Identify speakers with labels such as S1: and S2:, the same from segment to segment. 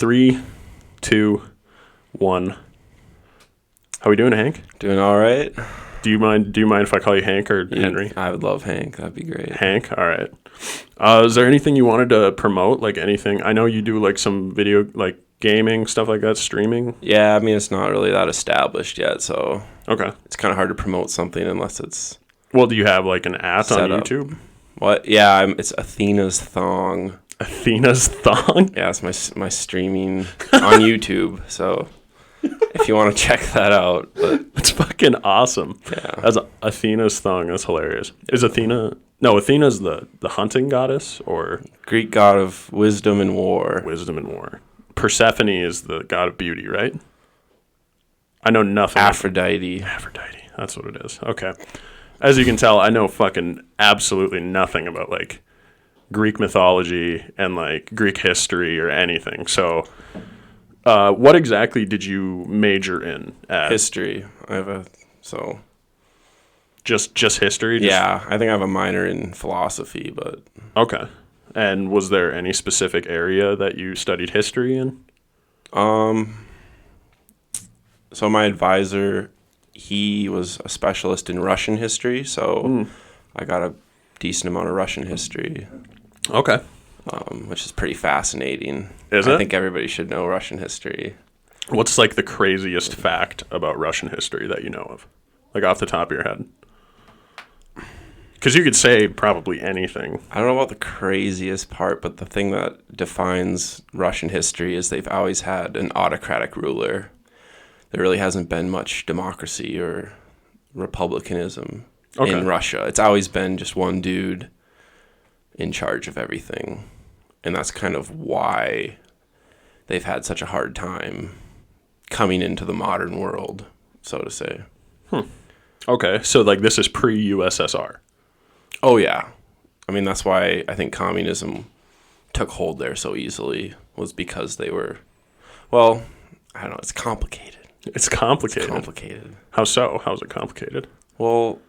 S1: 3, 2, 1. How we doing, Hank?
S2: Doing all right.
S1: Do you mind if I call you Hank or Henry?
S2: I would love Hank. That'd be great.
S1: Hank? All right. Is there anything you wanted to promote? Like anything? I know you do like some video, like gaming, stuff like that, streaming.
S2: Yeah, I mean, it's not really that established yet, so
S1: Okay.
S2: it's kind of hard to promote something unless it's
S1: Well, do you have like an at on
S2: set up.
S1: YouTube?
S2: What? Yeah, it's Athena's Thong.
S1: Athena's Thong?
S2: Yeah, it's my streaming on YouTube, so if you want to check that out. But
S1: That's fucking awesome.
S2: yeah.
S1: That's Athena's Thong. That's hilarious. Is Athena... No, Athena's the hunting goddess or...
S2: Greek god of wisdom and war.
S1: Wisdom and war. Persephone is the god of beauty, right? I know nothing.
S2: Aphrodite.
S1: Aphrodite. That's what it is. Okay. As you can tell, I know fucking absolutely nothing about like Greek mythology and like Greek history or anything. So, what exactly did you major in at?
S2: History.
S1: Just history?
S2: Yeah, I think I have a minor in philosophy, but
S1: Okay. And was there any specific area that you studied history in?
S2: so my advisor, he was a specialist in Russian history, so I got a decent amount of Russian history,
S1: Okay.
S2: which is pretty fascinating.
S1: Is
S2: I
S1: it?
S2: think everybody should know Russian history.
S1: What's like the craziest fact about Russian history that you know of? Like off the top of your head? Because you could say probably anything.
S2: I don't know about the craziest part, but the thing that defines Russian history is they've always had an autocratic ruler. There really hasn't been much democracy or republicanism in Russia. It's always been just one dude in charge of everything. And that's kind of why they've had such a hard time coming into the modern world, so to say.
S1: Okay, so like this is pre-USSR.
S2: Oh, yeah. I mean, that's why I think communism took hold there so easily, was because they were, well, I don't know, it's complicated.
S1: It's complicated.
S2: It's complicated.
S1: How so? How's it complicated?
S2: Well,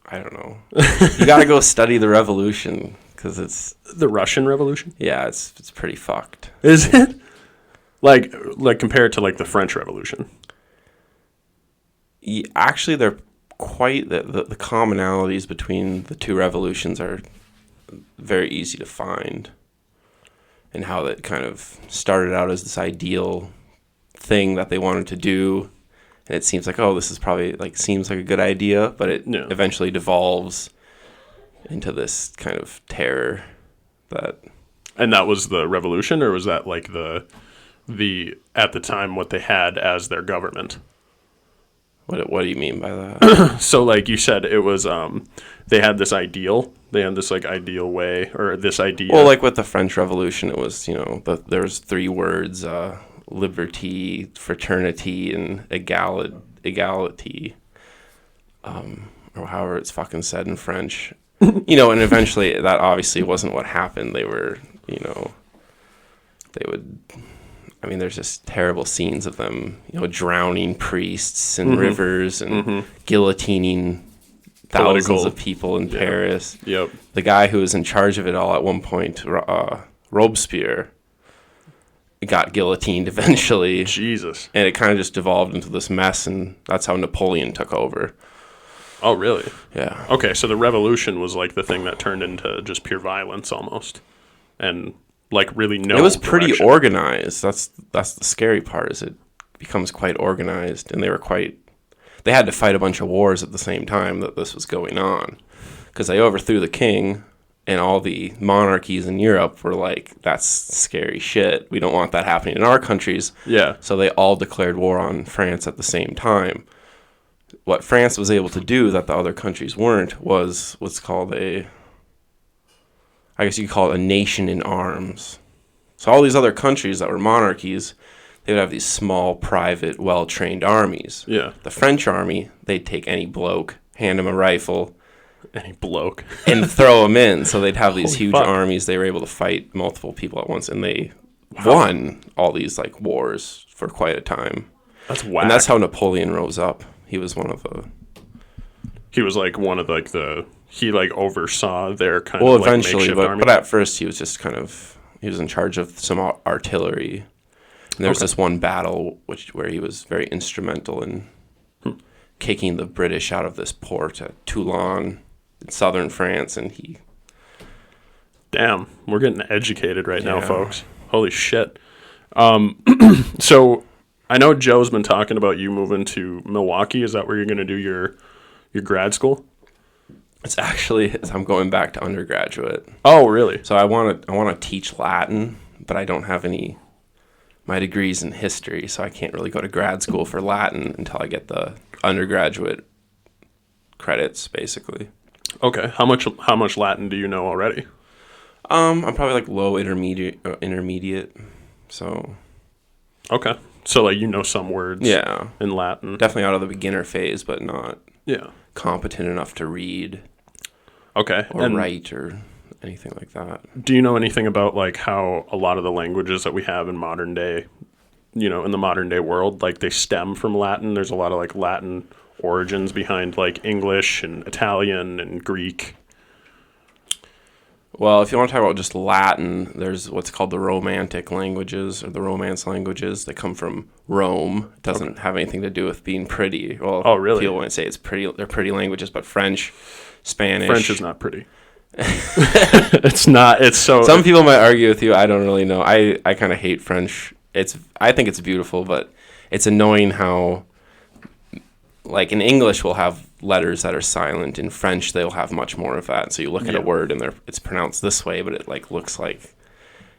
S2: I don't know. You got to go study the revolution, because it's,
S1: The Russian Revolution?
S2: yeah, it's pretty fucked.
S1: Is it? Like compared to like the French Revolution?
S2: Actually, they're quite, the commonalities between the two revolutions are very easy to find, and how that kind of started out as this ideal thing that they wanted to do, and it seems like, oh, this is probably like, seems like a good idea, but it eventually devolves into this kind of terror that...
S1: And that was the revolution, or was that like the at the time what they had as their government?
S2: What do you mean by that?
S1: So like you said, it was they had this ideal. They had this like ideal way, or this idea.
S2: Well, like with the French Revolution, it was, there was 3 words: liberty, fraternity, and egality, or however it's fucking said in French. And eventually that obviously wasn't what happened. They were, they would. I mean, there's just terrible scenes of them, drowning priests in rivers and guillotining thousands of people in Paris.
S1: Yep.
S2: The guy who was in charge of it all at one point, Robespierre, got guillotined eventually.
S1: Jesus.
S2: And it kind of just devolved into this mess, and that's how Napoleon took over.
S1: Oh, really?
S2: Yeah.
S1: Okay, so the revolution was like the thing that turned into just pure violence almost. And like really no
S2: It was pretty
S1: direction.
S2: organized. That's the scary part, is it becomes quite organized, and they had to fight a bunch of wars at the same time that this was going on, because they overthrew the king, and all the monarchies in Europe were like, that's scary shit. We don't want that happening in our countries.
S1: Yeah.
S2: So they all declared war on France at the same time. What France was able to do that the other countries weren't was what's called I guess you could call it a nation in arms. So all these other countries that were monarchies, they would have these small, private, well-trained armies.
S1: Yeah.
S2: The French army, they'd take any bloke, hand him a rifle,
S1: Any bloke.
S2: and throw him in. So they'd have these
S1: Holy
S2: huge
S1: fuck.
S2: armies. They were able to fight multiple people at once, and they won all these like wars for quite a time.
S1: That's whack.
S2: And that's how Napoleon rose up. He was one of the...
S1: He was like one of like he like oversaw their kind
S2: Well,
S1: of like
S2: eventually,
S1: makeshift army.
S2: but at first he was just kind of he was in charge of some artillery. And there was this one battle where he was very instrumental in kicking the British out of this port at Toulon in southern France, and he...
S1: Damn, we're getting educated right now, folks. Holy shit. So I know Joe's been talking about you moving to Milwaukee. Is that where you're going to do your grad school?
S2: It's actually, I'm going back to undergraduate.
S1: Oh, really?
S2: So I want to teach Latin, but I don't have my degrees in history, so I can't really go to grad school for Latin until I get the undergraduate credits, basically.
S1: Okay. How much Latin do you know already?
S2: I'm probably like low intermediate. So.
S1: Okay. So like you know some words.
S2: Yeah.
S1: In Latin.
S2: Definitely out of the beginner phase, but not.
S1: Yeah.
S2: Competent enough to read.
S1: Okay.
S2: Or write or anything like that.
S1: Do you know anything about like how a lot of the languages that we have in modern day, in the modern day world, like they stem from Latin? There's a lot of like Latin origins behind like English and Italian and Greek.
S2: Well, if you want to talk about just Latin, there's what's called the Romantic languages or the Romance languages. They come from Rome. It doesn't have anything to do with being pretty. Well,
S1: oh, really?
S2: People wouldn't say it's pretty. They're pretty languages, but French, Spanish.
S1: French is not pretty. It's not. It's so.
S2: Some people might argue with you. I don't really know. I kind of hate French. I think it's beautiful, but it's annoying how, like in English, we'll have letters that are silent. In French, they'll have much more of that. So you look at a word and it's pronounced this way, but it like looks like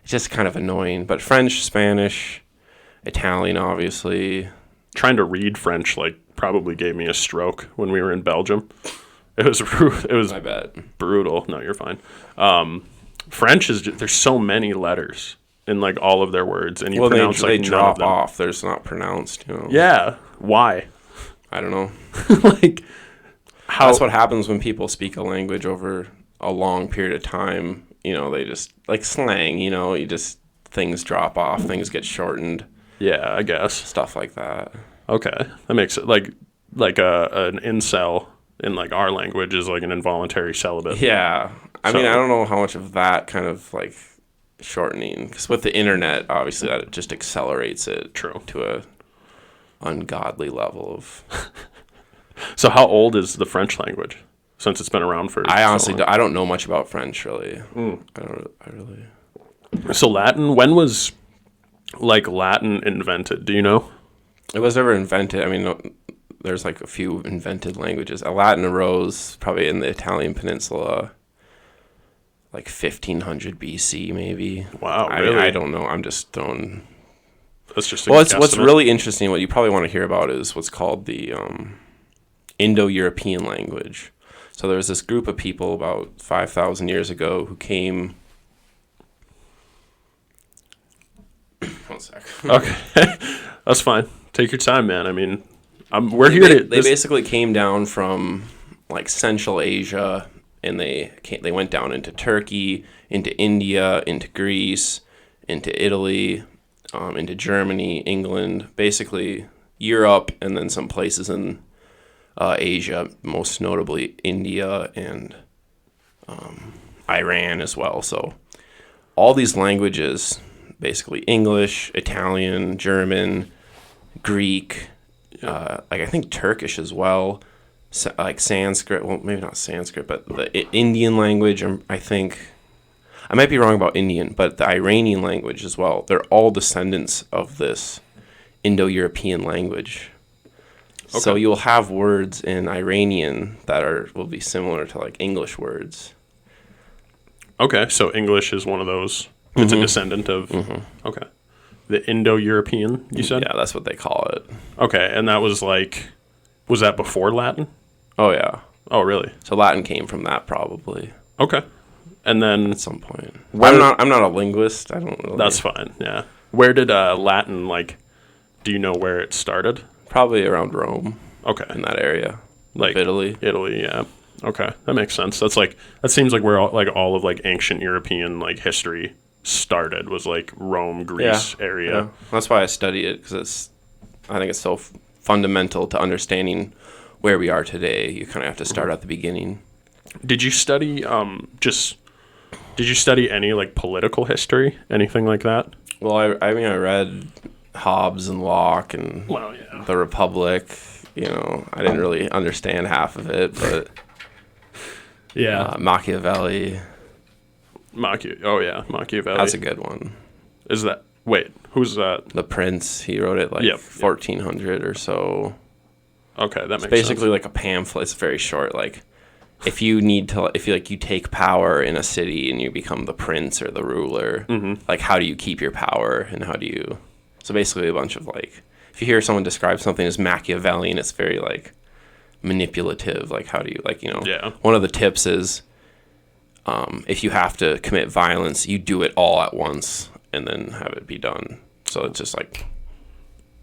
S2: it's just kind of annoying. But French, Spanish, Italian, obviously.
S1: Trying to read French like probably gave me a stroke when we were in Belgium. It was
S2: I bet.
S1: Brutal. No, you're fine. French is there's so many letters in like all of their words, and you pronounce
S2: they
S1: like
S2: drop
S1: none of them.
S2: off. They're just not pronounced.
S1: Yeah. Why?
S2: I don't know.
S1: Like how?
S2: That's what happens when people speak a language over a long period of time. They just like slang. Things drop off. Things get shortened.
S1: Yeah, I guess
S2: stuff like that.
S1: Okay, that makes it like an incel. In like our language is like an involuntary celibate.
S2: Yeah. I mean, I don't know how much of that kind of like shortening, because with the internet, obviously that just accelerates it.
S1: True.
S2: To a ungodly level of.
S1: So how old is the French language? Since it's been around for.
S2: I honestly I don't know much about French really.
S1: I really. So Latin, when was like Latin invented? Do you know?
S2: It was never invented. I mean, there's like a few invented languages. Latin arose probably in the Italian peninsula, like 1500 BC, maybe.
S1: Wow, really?
S2: I don't know. I'm just throwing.
S1: That's just.
S2: What's really interesting, what you probably want to hear about, is what's called the Indo-European language. So there's this group of people about 5,000 years ago who came. One sec.
S1: Okay, that's fine. Take your time, man. I mean. We're here to.
S2: They basically came down from like Central Asia, and they went down into Turkey, into India, into Greece, into Italy, into Germany, England, basically Europe, and then some places in Asia, most notably India and Iran as well. So all these languages, basically English, Italian, German, Greek. Like I think Turkish as well, like Sanskrit. Well, maybe not Sanskrit, but the Indian language. I think I might be wrong about Indian, but the Iranian language as well. They're all descendants of this Indo-European language. Okay. So you'll have words in Iranian that will be similar to like English words.
S1: Okay, so English is one of those. It's a descendant of. Okay. The Indo-European, you said?
S2: Yeah, that's what they call it.
S1: Okay, and that was that before Latin?
S2: Oh, yeah.
S1: Oh, really?
S2: So Latin came from that, probably.
S1: Okay. And then...
S2: At some point. I'm not a linguist. I don't really...
S1: That's fine, yeah. Where did Latin, do you know where it started?
S2: Probably around Rome.
S1: Okay.
S2: In that area.
S1: Like
S2: Italy.
S1: Italy, yeah. Okay, that makes sense. That seems like where all of ancient European history started, was Rome, Greece area.
S2: Yeah. That's why I study it, because I think it's so fundamental to understanding where we are today. You kind of have to start at the beginning.
S1: Did you study just Did you study any like political history, anything like that?
S2: Well, I mean, I read Hobbes and Locke and
S1: Well, yeah.
S2: the Republic. You know, I didn't really understand half of it, but
S1: Yeah.
S2: Machiavelli,
S1: Oh yeah, Machiavelli.
S2: that's a good one.
S1: Is that wait? Who's that?
S2: The Prince, he wrote it like
S1: Yep.
S2: 1400 or so.
S1: Okay, that makes
S2: Basically
S1: sense.
S2: like a pamphlet. It's very short. Like if you take power in a city and you become the prince or the ruler, like how do you keep your power and how do you? So basically a bunch of like, if you hear someone describe something as Machiavellian, it's very like manipulative. Like how do you
S1: Yeah.
S2: One of the tips is, if you have to commit violence, you do it all at once and then have it be done. So it's just like,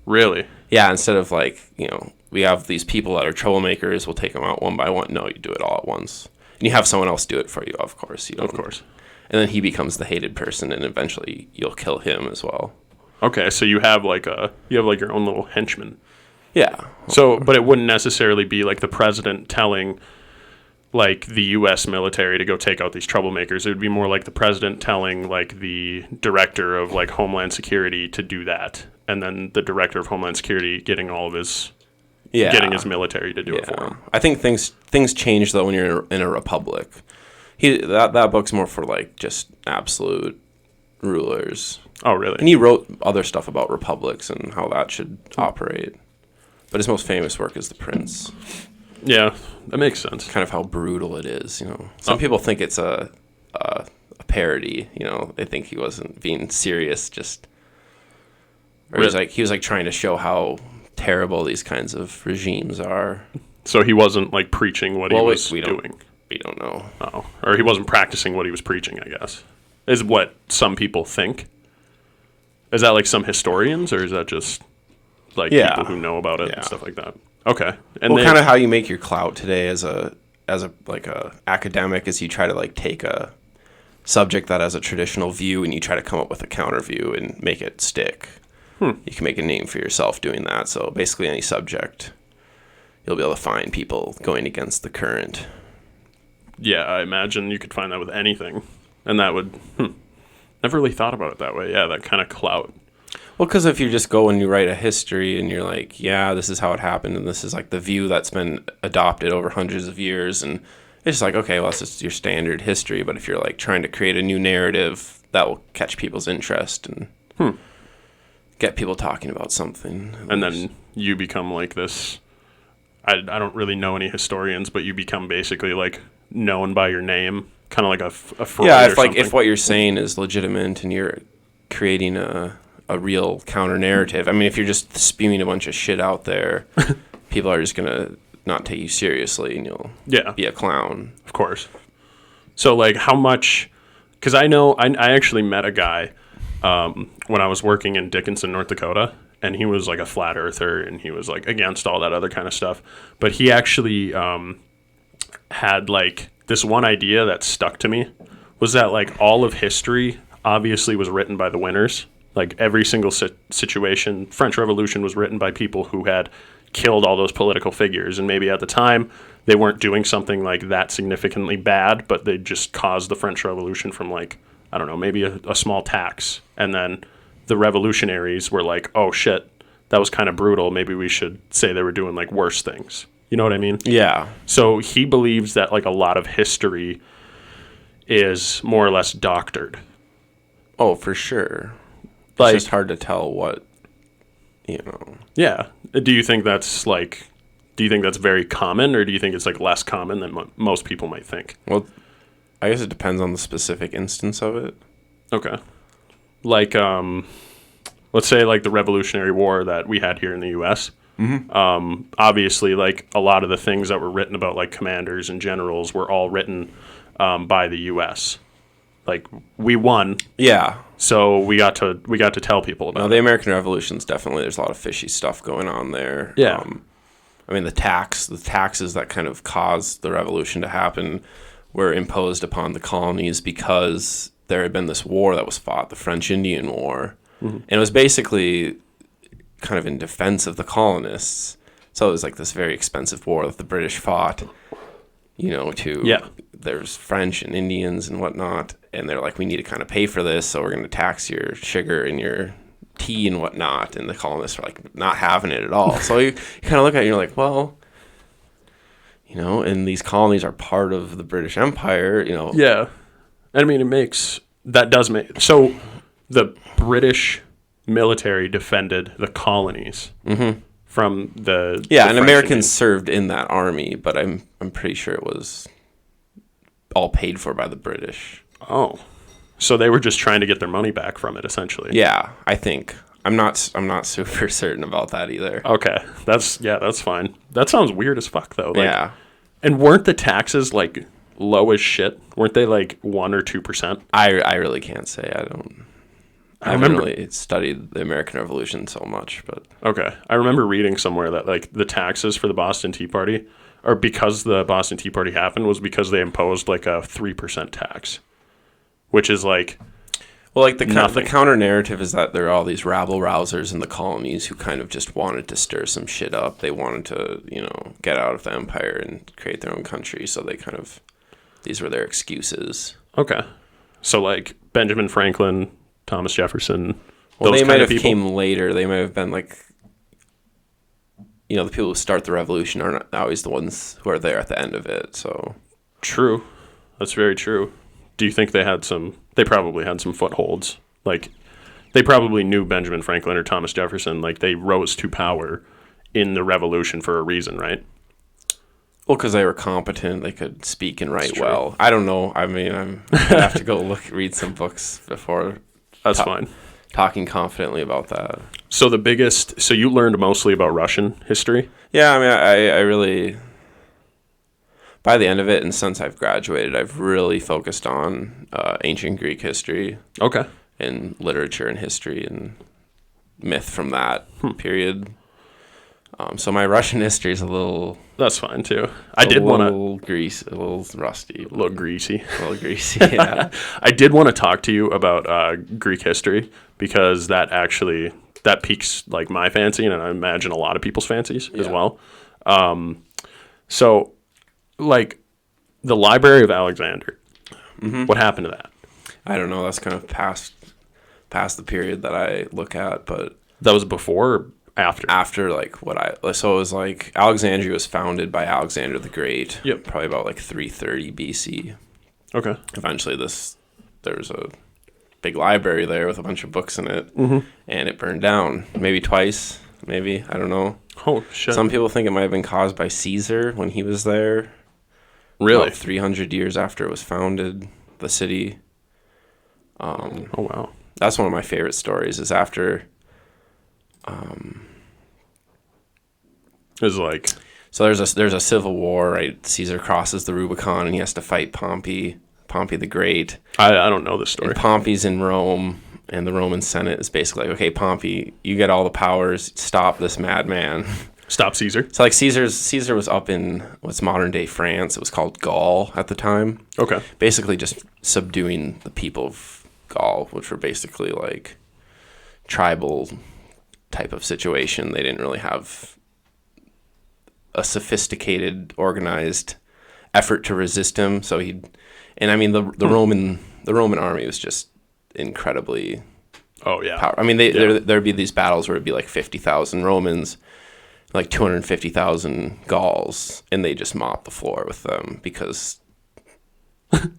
S1: Really?
S2: yeah, instead of like, we have these people that are troublemakers, we'll take them out one by one. No, you do it all at once. And you have someone else do it for you, of course. You don't,
S1: Of course.
S2: And then he becomes the hated person, and eventually you'll kill him as well.
S1: Okay, so you have like your own little henchman.
S2: Yeah.
S1: So, but it wouldn't necessarily be like the president telling like the U.S. military to go take out these troublemakers. It would be more like the president telling like the director of like Homeland Security to do that, and then the director of Homeland Security getting his military to do it for him.
S2: I think things change though when you're in a republic. That book's more for like just absolute rulers.
S1: Oh, really?
S2: And he wrote other stuff about republics and how that should operate. But his most famous work is The Prince.
S1: Yeah, that makes sense.
S2: Kind of how brutal it is, Some people think it's a parody, They think he wasn't being serious, or he was like trying to show how terrible these kinds of regimes are.
S1: So he wasn't like preaching what he was doing.
S2: We don't know.
S1: Oh, or he wasn't practicing what he was preaching, I guess. Is what some people think. Is that like some historians, or is that just like people who know about it and stuff like that? Okay. And
S2: kind of how you make your clout today as a academic is you try to like take a subject that has a traditional view and you try to come up with a counter view and make it stick. You can make a name for yourself doing that. So basically any subject, you'll be able to find people going against the current.
S1: Yeah, I imagine you could find that with anything. And that would... Never really thought about it that way. Yeah, that kind of clout.
S2: Well, because if you just go and you write a history and you're like, yeah, this is how it happened, and this is like the view that's been adopted over hundreds of years, and it's just like, okay, well, that's just your standard history. But if you're like trying to create a new narrative, that will catch people's interest and get people talking about something.
S1: And then you become like this... I don't really know any historians, but you become basically like known by your name, kind of like a Freud or something.
S2: If what you're saying is legitimate and you're creating a real counter narrative. I mean, if you're just spewing a bunch of shit out there, people are just gonna not take you seriously, and you'll be a clown.
S1: Of course. So like, how much? Because I know I actually met a guy when I was working in Dickinson, North Dakota. And he was like a flat earther, and he was like against all that other kind of stuff. But he actually had like this one idea that stuck to me, was that like all of history obviously was written by the winners. Like every single situation, French Revolution was written by people who had killed all those political figures. And maybe at the time they weren't doing something like that significantly bad, but they just caused the French Revolution from like, I don't know, maybe a small tax. And then the revolutionaries were like, oh shit, that was kind of brutal. Maybe we should say they were doing like worse things. You know what I mean?
S2: Yeah.
S1: So he believes that like a lot of history is more or less doctored.
S2: Oh, for sure.
S1: Like,
S2: it's just hard to tell what,
S1: Yeah. Do you think that's very common, or do you think it's like less common than most people might think?
S2: Well, I guess it depends on the specific instance of it.
S1: Okay. Like, let's say like the Revolutionary War that we had here in the U.S. Obviously, like a lot of the things that were written about like commanders and generals were all written by the U.S. Like we won, so we got to tell people about
S2: the American Revolution's definitely, there's a lot of fishy stuff going on there.
S1: Yeah.
S2: I mean the taxes that kind of caused the revolution to happen were imposed upon the colonies because there had been this war that was fought, the French Indian War. And it was basically kind of in defense of the colonists. So it was like this very expensive war that the British fought, to there's French and Indians and whatnot, and they're like, we need to kind of pay for this, so we're going to tax your sugar and your tea and whatnot. And the colonists are like not having it at all. So you kind of look at it and you're like, well, you know, and these colonies are part of the British Empire, you know.
S1: Yeah. I mean, so the British military defended the colonies from the
S2: and
S1: French
S2: Americans served in that army, but I'm pretty sure it was all paid for by the British.
S1: Oh, so they were just trying to get their money back from it, essentially.
S2: Yeah, I think. I'm not super certain about that either.
S1: Okay, that's fine. That sounds weird as fuck, though. Like,
S2: yeah.
S1: And weren't the taxes like low as shit? Weren't they like 1 or 2%?
S2: I really can't say. I haven't really studied the American Revolution so much, but
S1: okay. I remember reading somewhere that like the taxes for the Boston Tea Party, or because the Boston Tea Party happened, was because they imposed like a 3% tax, which is like,
S2: well, like the counter narrative is that there are all these rabble rousers in the colonies who kind of just wanted to stir some shit up. They wanted to, you know, get out of the empire and create their own country. So they kind of, these were their excuses.
S1: Okay. So like Benjamin Franklin, Thomas Jefferson.
S2: Well, they might have came later. They might have been like, you know, the people who start the revolution are not always the ones who are there at the end of it. So
S1: true. That's very true. Do you think they probably had some footholds? Like, they probably knew Benjamin Franklin or Thomas Jefferson. Like, they rose to power in the revolution for a reason, right?
S2: Well, because they were competent. They could speak and write well. I don't know. I mean, I have to go read some books before.
S1: That's fine.
S2: Talking confidently about that.
S1: So you learned mostly about Russian history?
S2: Yeah, I mean, I really... By the end of it, and since I've graduated, I've really focused on ancient Greek history.
S1: Okay.
S2: And literature and history and myth from that period. So my Russian history is a little...
S1: That's fine, too. I did want to...
S2: A little rusty.
S1: A little greasy.
S2: A little greasy, yeah.
S1: I did want to talk to you about Greek history, because that piques like my fancy, and I imagine a lot of people's fancies as well. So... like the Library of Alexander, what happened to that?
S2: I don't know. That's kind of past the period that I look at, but
S1: that was before or after?
S2: After so it was like Alexandria was founded by Alexander the Great.
S1: Yep.
S2: Probably about like 330 BC.
S1: Okay.
S2: Eventually, there was a big library there with a bunch of books in it, and it burned down. Maybe twice. Maybe, I don't know.
S1: Oh shit!
S2: Some people think it might have been caused by Caesar when he was there.
S1: Really?
S2: About 300 years after it was founded, the city.
S1: Oh, wow.
S2: That's one of my favorite stories, is after...
S1: It's like...
S2: So there's a civil war, right? Caesar crosses the Rubicon, and he has to fight Pompey the Great.
S1: I don't know this story.
S2: And Pompey's in Rome, and the Roman Senate is basically like, okay, Pompey, you get all the powers, stop this madman.
S1: Stop Caesar.
S2: So like Caesar was up in what's modern day France. It was called Gaul at the time.
S1: Okay.
S2: Basically just subduing the people of Gaul, which were basically like tribal type of situation. They didn't really have a sophisticated, organized effort to resist him. So the Roman army was just incredibly powerful. I mean, there'd be these battles where it'd be like 50,000 Romans, like 250,000 Gauls, and they just mopped the floor with them because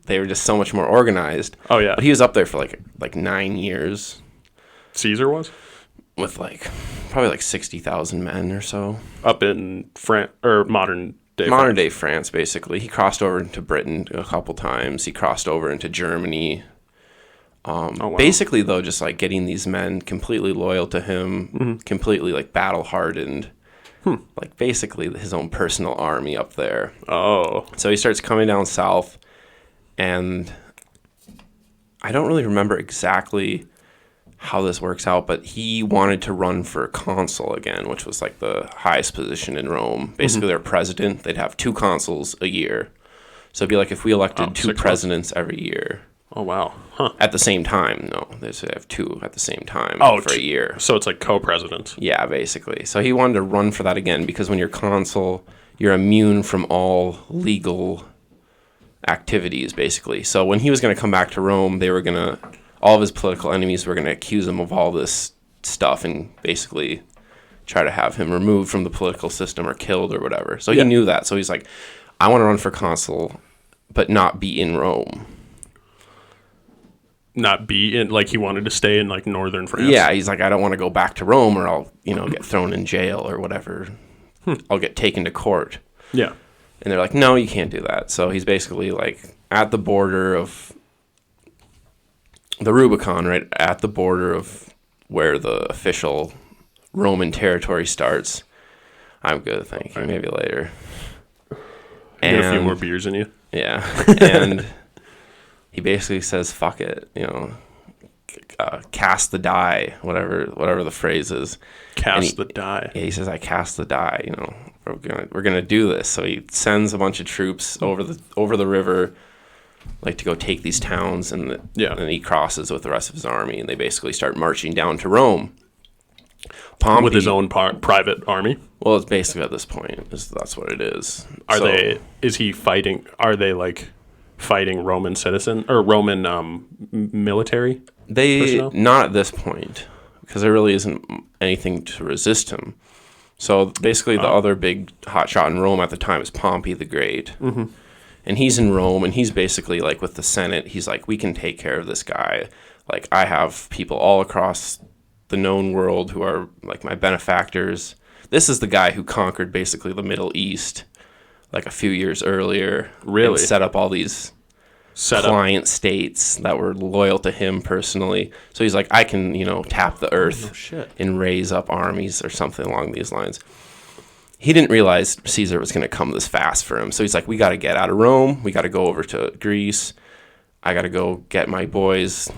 S2: they were just so much more organized.
S1: Oh yeah.
S2: But he was up there for like 9 years.
S1: Caesar was?
S2: With probably like 60,000 men or so.
S1: Up in France, or modern
S2: day France, basically. He crossed over into Britain a couple times. He crossed over into Germany. Wow. Basically, though, just like getting these men completely loyal to him, completely like battle hardened. Like basically his own personal army up there.
S1: Oh.
S2: So he starts coming down south, and I don't really remember exactly how this works out, but he wanted to run for consul again, which was like the highest position in Rome. Basically, their president, they'd have 2 consuls a year. So it'd be like if we elected 2 presidents every year.
S1: Oh, wow. Huh.
S2: At the same time. No, they have 2 at the same time for a year.
S1: So it's like co-president.
S2: Yeah, basically. So he wanted to run for that again because when you're consul, you're immune from all legal activities, basically. So when he was going to come back to Rome, all of his political enemies were going to accuse him of all this stuff and basically try to have him removed from the political system or killed or whatever. So he knew that. So he's like, I want to run for consul, but not be in Rome.
S1: Not be in, like, he wanted to stay in, like, northern France.
S2: Yeah, he's like, I don't want to go back to Rome or I'll, get thrown in jail or whatever. I'll get taken to court.
S1: Yeah.
S2: And they're like, no, you can't do that. So he's basically, like, at the border of the Rubicon, right? At the border of where the official Roman territory starts. I'm good, thank you. Maybe later.
S1: Get a few more beers in you.
S2: Yeah. And he basically says, fuck it, cast the die, whatever the phrase is.
S1: Cast the die.
S2: Yeah, he says, I cast the die, we're gonna do this. So he sends a bunch of troops over the river, like to go take these towns, and then he crosses with the rest of his army, and they basically start marching down to Rome. Pompey,
S1: with his own private army.
S2: Well, it's basically at this point, that's what it is.
S1: Is he fighting? Are they like fighting Roman citizen or Roman military? Personnel?
S2: Not at this point, because there really isn't anything to resist him. So basically, the other big hotshot in Rome at the time is Pompey the Great. Mm-hmm. And he's in Rome, and he's basically like with the Senate, he's like, we can take care of this guy. Like, I have people all across the known world who are like my benefactors. This is the guy who conquered basically the Middle East like a few years earlier.
S1: Really?
S2: And set up all these client states that were loyal to him personally. So he's like, I can, tap the earth and raise up armies or something along these lines. He didn't realize Caesar was going to come this fast for him. So he's like, we got to get out of Rome. We got to go over to Greece. I got to go get my boys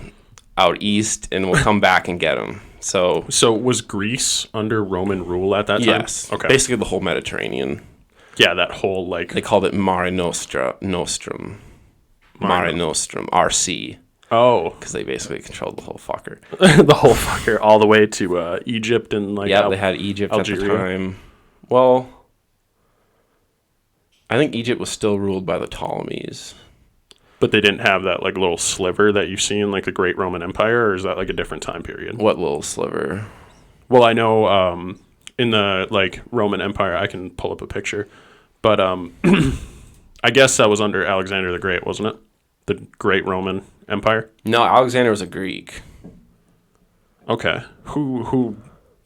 S2: out east, and we'll come back and get them. So
S1: was Greece under Roman rule at that time?
S2: Yes.
S1: Okay.
S2: Basically the whole Mediterranean.
S1: Yeah, that whole like...
S2: They called it Mare Nostrum. Mare Nostrum, RC.
S1: Oh.
S2: Because they basically controlled the whole fucker.
S1: The whole fucker, all the way to Egypt and like...
S2: Yeah, they had Egypt Algeria. At the time. Well, I think Egypt was still ruled by the Ptolemies.
S1: But they didn't have that like little sliver that you see in like the Great Roman Empire, or is that like a different time period?
S2: What little sliver?
S1: Well, I know in the like Roman Empire, I can pull up a picture, but I guess that was under Alexander the Great, wasn't it? The Great Roman Empire?
S2: No, Alexander was a Greek.
S1: Okay. Who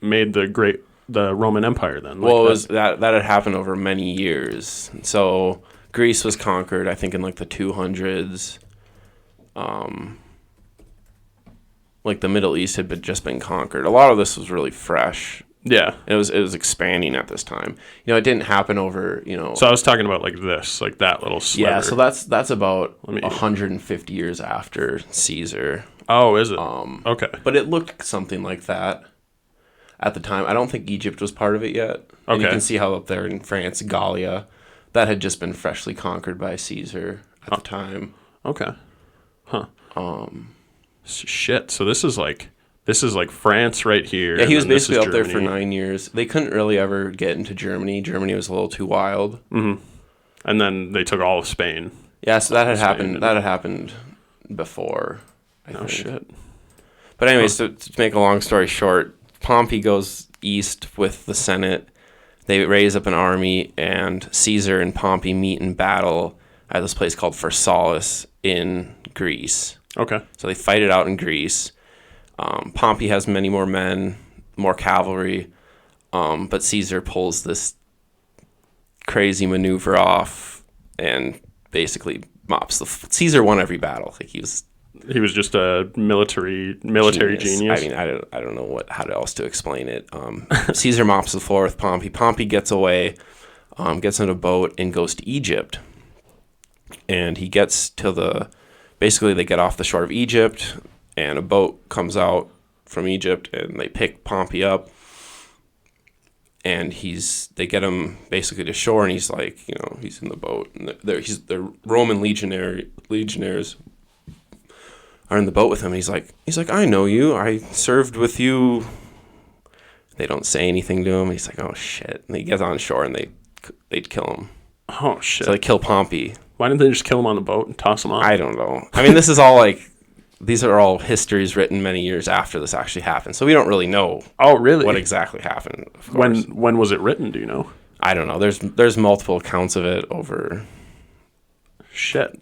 S1: made the Roman Empire then?
S2: Well, it was that had happened over many years. So Greece was conquered, I think, in like the 200s. Like the Middle East had just been conquered. A lot of this was really fresh.
S1: Yeah.
S2: It was expanding at this time. It didn't happen over,
S1: So I was talking about like this, like that little sliver.
S2: Yeah, so that's about 150 years after Caesar.
S1: Oh, is it? Okay.
S2: But it looked something like that at the time. I don't think Egypt was part of it yet. And you can see how up there in France, Gallia, that had just been freshly conquered by Caesar at the time.
S1: Okay. Huh. Shit. So this is like France right here.
S2: Yeah, he was basically up there for 9 years. They couldn't really ever get into Germany. Germany was a little too wild.
S1: Mm-hmm. And then they took all of Spain.
S2: Yeah, so that had happened. That had happened before. I think.
S1: Shit.
S2: But anyways, to make a long story short, Pompey goes east with the Senate. They raise up an army, and Caesar and Pompey meet in battle at this place called Pharsalus in Greece.
S1: Okay.
S2: So they fight it out in Greece. Pompey has many more men, more cavalry, but Caesar pulls this crazy maneuver off and basically mops Caesar won every battle. Like he was
S1: just a military genius.
S2: I mean, I don't know how else to explain it. Caesar mops the floor with Pompey. Pompey gets away, gets in a boat and goes to Egypt. And he gets to basically they get off the shore of Egypt, and a boat comes out from Egypt, and they pick Pompey up, and they get him basically to shore, and he's like, he's in the boat, and the Roman legionaries are in the boat with him. And he's like, I know you. I served with you. They don't say anything to him. He's like, oh shit. And he gets on shore, and they'd kill him.
S1: Oh shit.
S2: So they kill Pompey.
S1: Why didn't they just kill him on the boat and toss him off?
S2: I don't know. I mean, this is all like, these are all histories written many years after this actually happened. So we don't really know.
S1: Oh, really?
S2: What exactly happened. Of course.
S1: When was it written? Do you know?
S2: I don't know. There's multiple accounts of it over.
S1: Shit.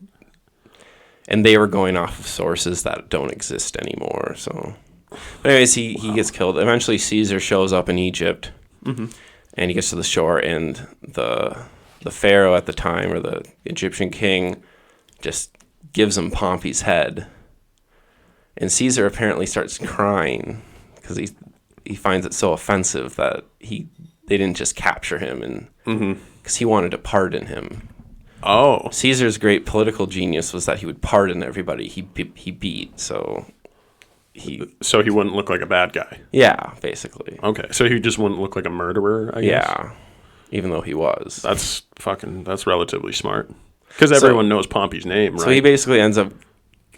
S2: And they were going off of sources that don't exist anymore. So, but anyways, he gets killed. Eventually, Caesar shows up in Egypt, and he gets to the shore, and the pharaoh at the time, or the Egyptian king, just gives him Pompey's head. And Caesar apparently starts crying because he finds it so offensive that they didn't just capture him, and because he wanted to pardon him.
S1: Oh.
S2: Caesar's great political genius was that he would pardon everybody he beat, so he
S1: wouldn't look like a bad guy.
S2: Yeah, basically.
S1: Okay, so he just wouldn't look like a murderer, I guess?
S2: Yeah, even though he was.
S1: That's relatively smart. Because everyone knows Pompey's name, right?
S2: So he basically ends up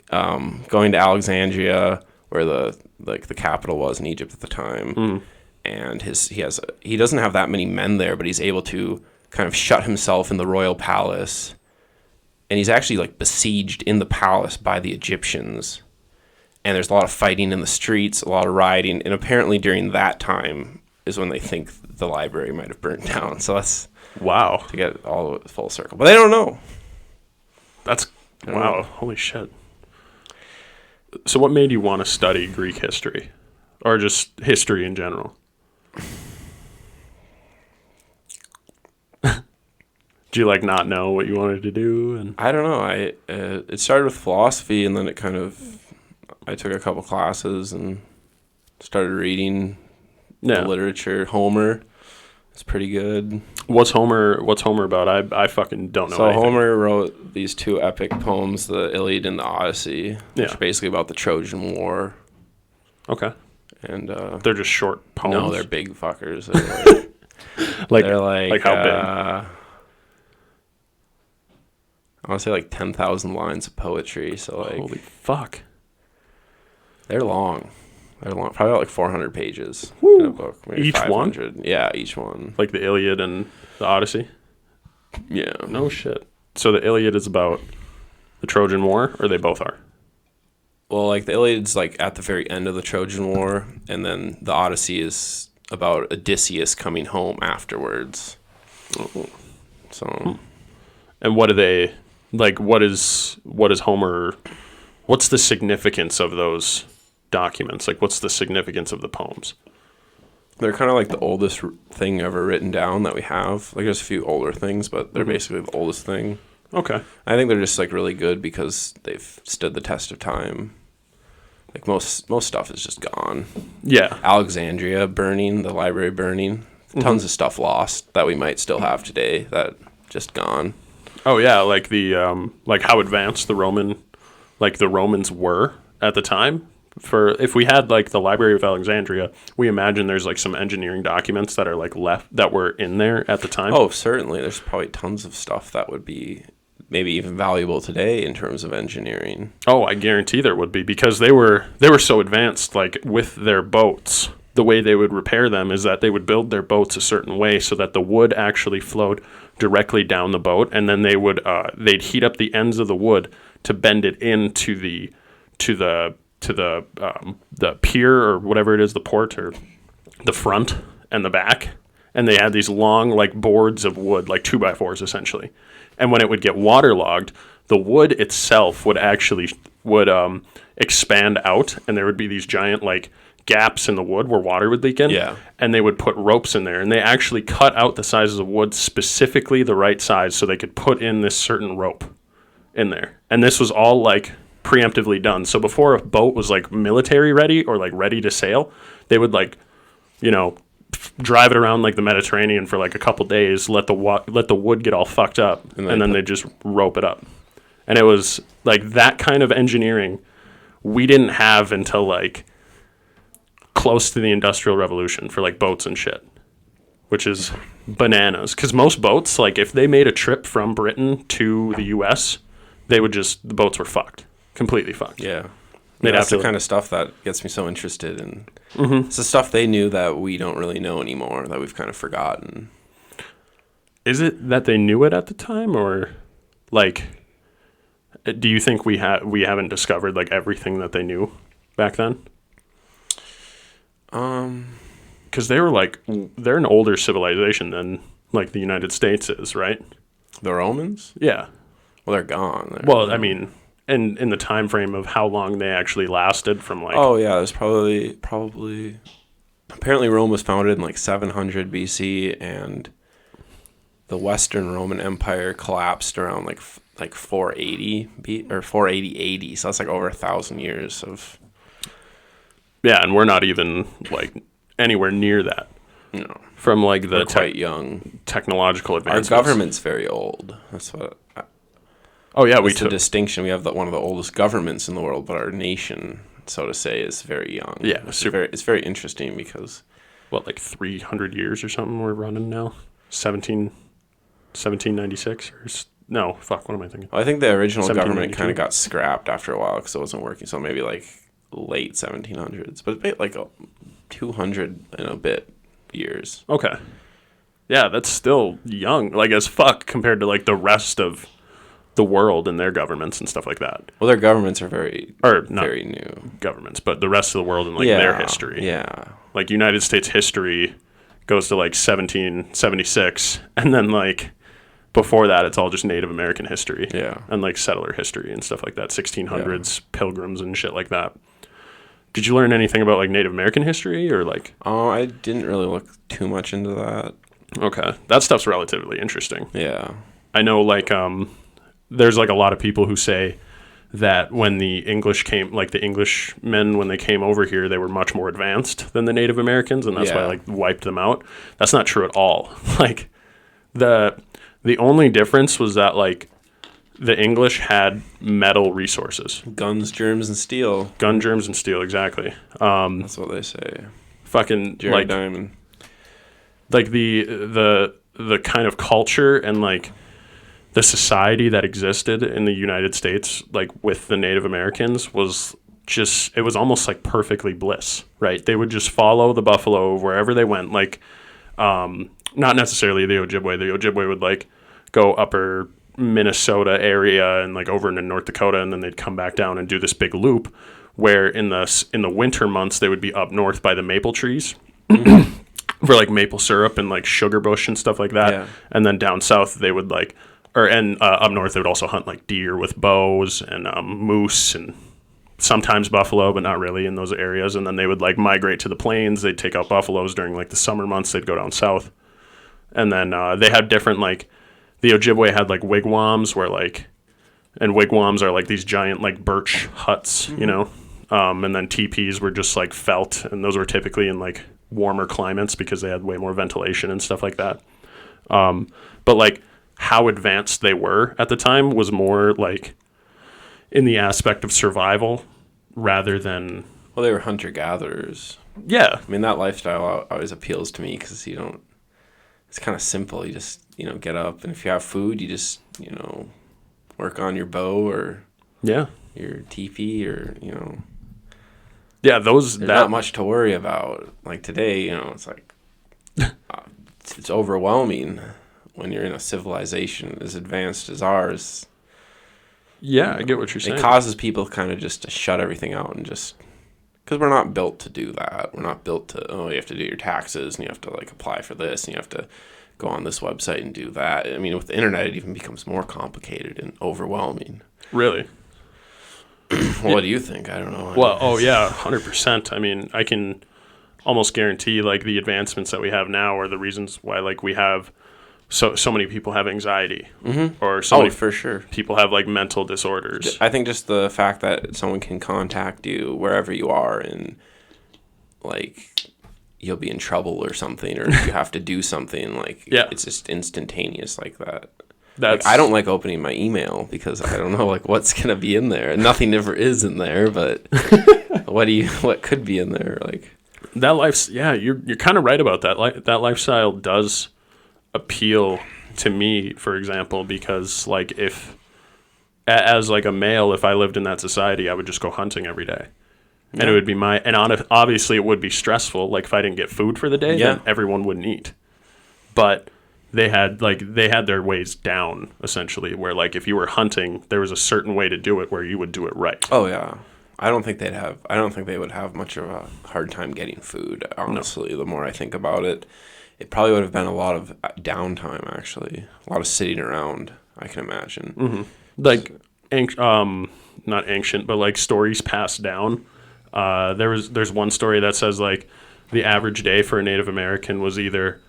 S2: going to Alexandria, where the capital was in Egypt at the time, and he doesn't have that many men there, but he's able to kind of shut himself in the royal palace, and he's actually like besieged in the palace by the Egyptians, and there's a lot of fighting in the streets, a lot of rioting, and apparently during that time is when they think the library might have burnt down. So that's
S1: wow,
S2: to get all full circle, but they don't know.
S1: That's wow, holy shit. So what made you want to study Greek history, or just history in general? Do you like not know what you wanted to do? And
S2: I don't know. It started with philosophy, and then I took a couple classes and started reading the literature. Homer, it's pretty good.
S1: What's Homer about? I fucking don't know.
S2: So
S1: anything.
S2: Homer wrote these two epic poems, the Iliad and the Odyssey, which are basically about the Trojan War.
S1: Okay.
S2: And
S1: they're just short poems.
S2: No, they're big fuckers. They're like
S1: how big?
S2: I want to say like 10,000 lines of poetry. So like,
S1: holy fuck,
S2: they're long. Probably about like 400 pages
S1: Woo.
S2: In a book. Maybe
S1: Each
S2: 500.
S1: one?
S2: Yeah, each one.
S1: Like the Iliad and the Odyssey.
S2: Yeah.
S1: No shit. So the Iliad is about the Trojan War, or they both are?
S2: Well, like the Iliad's like at the very end of the Trojan War, and then the Odyssey is about Odysseus coming home afterwards.
S1: Oh.
S2: So.
S1: And what do they like? What is Homer? What's the significance of those documents? Like, what's the significance of the poems?
S2: They're kind of like the oldest thing ever written down that we have. Like, there's a few older things, but they're basically the oldest thing.
S1: Okay.
S2: I think they're just like really good because they've stood the test of time. Like most stuff is just gone.
S1: Yeah.
S2: Alexandria burning, the library burning, tons of stuff lost that we might still have today that just gone.
S1: Oh yeah, like the like how advanced the Romans were at the time. For if we had like the Library of Alexandria, we imagine there's like some engineering documents that are like left that were in there at the time.
S2: Oh, certainly. There's probably tons of stuff that would be maybe even valuable today in terms of engineering.
S1: Oh, I guarantee there would be, because they were so advanced, like with their boats. The way they would repair them is that they would build their boats a certain way so that the wood actually flowed directly down the boat, and then they'd heat up the ends of the wood to bend it into the pier or whatever it is, the port or the front and the back, and they had these long like boards of wood, like 2x4s essentially. And when it would get waterlogged, the wood itself would expand out, and there would be these giant like gaps in the wood where water would leak in.
S2: Yeah.
S1: And they would put ropes in there, and they actually cut out the sizes of wood specifically the right size so they could put in this certain rope in there. And this was all like preemptively done. So before a boat was like military ready or like ready to sail, they would like, drive it around like the Mediterranean for like a couple days, let the wood get all fucked up, and then they just rope it up. And it was like that kind of engineering we didn't have until like close to the Industrial Revolution for like boats and shit, which is bananas. Because most boats, like if they made a trip from Britain to the US, the boats were fucked, completely fucked.
S2: Yeah.
S1: They'd
S2: That's
S1: have
S2: the
S1: to,
S2: kind of stuff that gets me so interested in. It's the stuff they knew that we don't really know anymore, that we've kind of forgotten.
S1: Is it that they knew it at the time, or like, do you think we haven't discovered like everything that they knew back then? Because they're an older civilization than like the United States is, right?
S2: The Romans?
S1: Yeah.
S2: Well, they're gone.
S1: Well, I mean, in the time frame of how long they actually lasted from like.
S2: Oh yeah, there's probably. Apparently, Rome was founded in like 700 BC, and the Western Roman Empire collapsed around like 480 or 480 AD. So that's like over 1,000 years of.
S1: Yeah, and we're not even like anywhere near that.
S2: No,
S1: from like the
S2: we're quite young
S1: technological advancements.
S2: Our government's very old. That's what.
S1: Oh yeah,
S2: that's the distinction. We have one of the oldest governments in the world, but our nation, so to say, is very young.
S1: Yeah,
S2: it's very interesting because
S1: what, like 300 years or something we're running now? 1796 or no? Fuck, what am I thinking?
S2: Well, I think the original government kind of got scrapped after a while because it wasn't working. So maybe like late 1700s, but like 200 and a bit years.
S1: Okay. Yeah, that's still young, like as fuck compared to like the rest of the world and their governments and stuff like that.
S2: Well, their governments are very
S1: new governments, but the rest of the world and like their history.
S2: Yeah.
S1: Like United States history goes to like 1776, and then like before that it's all just Native American history.
S2: Yeah.
S1: And like settler history and stuff like that, 1600s pilgrims and shit like that. Did you learn anything about like Native American history or like?
S2: Oh, I didn't really look too much into that.
S1: Okay. That stuff's relatively interesting.
S2: Yeah.
S1: I know like there's like a lot of people who say that when the English came, like the Englishmen, when they came over here, they were much more advanced than the Native Americans, and that's why like wiped them out. That's not true at all. Like the only difference was that like the English had metal resources.
S2: Guns, germs, and steel.
S1: Gun, germs, and steel, exactly.
S2: That's what they say.
S1: Fucking
S2: Jared
S1: like
S2: Diamond.
S1: Like the kind of culture and like the society that existed in the United States, like with the Native Americans, was just, it was almost like perfectly bliss, right? They would just follow the buffalo wherever they went. Like, not necessarily the Ojibwe. The Ojibwe would like go upper Minnesota area and like over into North Dakota, and then they'd come back down and do this big loop where in the winter months they would be up north by the maple trees. For like maple syrup and like sugar bush and stuff like that. Yeah. And then down south they would like, up north they would also hunt like deer with bows and moose and sometimes buffalo, but not really in those areas. And then they would like migrate to the plains. They'd take out buffaloes during like the summer months. They'd go down south. And then they had different, like the Ojibwe had like wigwams where like, and wigwams are like these giant like birch huts, you know? And then teepees were just like felt, and those were typically in like warmer climates because they had way more ventilation and stuff like that. But like how advanced they were at the time was more like in the aspect of survival rather than...
S2: Well, they were hunter-gatherers.
S1: Yeah.
S2: I mean, that lifestyle always appeals to me because it's kind of simple. You just, get up, and if you have food, you just, work on your bow or your teepee or,
S1: Yeah,
S2: there's not much to worry about. Like today, it's like it's overwhelming when you're in a civilization as advanced as ours.
S1: Yeah, I get what you're saying.
S2: It causes people kind of just to shut everything out and just because we're not built to do that. We're not built to you have to do your taxes and you have to like apply for this and you have to go on this website and do that. I mean, with the internet, it even becomes more complicated and overwhelming.
S1: Really?
S2: What do you think? I don't know.
S1: Well, 100%. I mean, I can almost guarantee like the advancements that we have now are the reasons why like we have so many people have anxiety, or so many
S2: for sure
S1: people have like mental disorders.
S2: I think just the fact that someone can contact you wherever you are and like you'll be in trouble or something, or you have to do something like it's just instantaneous like that. Like, I don't like opening my email because I don't know like what's gonna be in there. Nothing ever is in there, but what could be in there? Like
S1: that life's you're kind of right about that. That lifestyle does appeal to me, for example, because like if as like a male, if I lived in that society, I would just go hunting every day. And it would be obviously it would be stressful. Like if I didn't get food for the day, then everyone wouldn't eat. But they had their ways down, essentially, where like if you were hunting, there was a certain way to do it where you would do it right.
S2: Oh yeah. I don't think they would have much of a hard time getting food, honestly. No. The more I think about it, it probably would have been a lot of downtime, actually. A lot of sitting around, I can imagine.
S1: Mm-hmm. Like, not ancient, but like stories passed down. There's one story that says like the average day for a Native American was either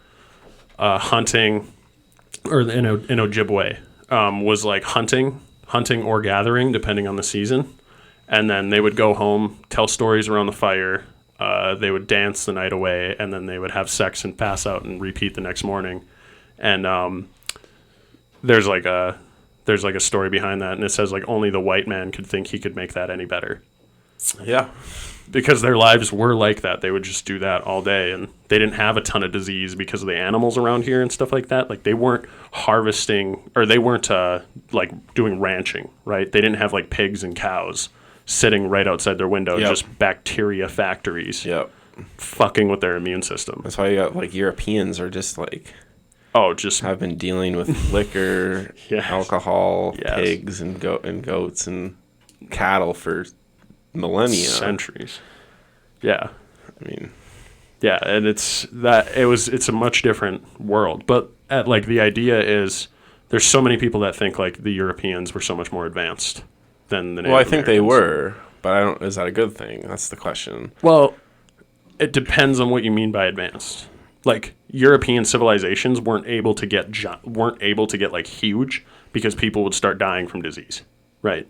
S1: hunting, or in Ojibwe, was like hunting or gathering, depending on the season. And then they would go home, tell stories around the fire. They would dance the night away, and then they would have sex and pass out and repeat the next morning. And there's like a story behind that, and it says like only the white man could think he could make that any better.
S2: Yeah.
S1: Because their lives were like that. They would just do that all day, and they didn't have a ton of disease because of the animals around here and stuff like that. Like, they weren't harvesting, or they weren't like doing ranching, right? They didn't have like pigs and cows sitting right outside their window, just bacteria factories, fucking with their immune system.
S2: That's why you got like Europeans are just like,
S1: just
S2: have been dealing with liquor, alcohol, pigs and goats and cattle for millennia,
S1: centuries. Yeah,
S2: I mean,
S1: yeah, and it's a much different world. But the idea is there's so many people that think like the Europeans were so much more advanced than the Native
S2: Americans. Well, I think they were, but is that a good thing? That's the question.
S1: Well, it depends on what you mean by advanced. Like, European civilizations weren't able to get like huge because people would start dying from disease, right?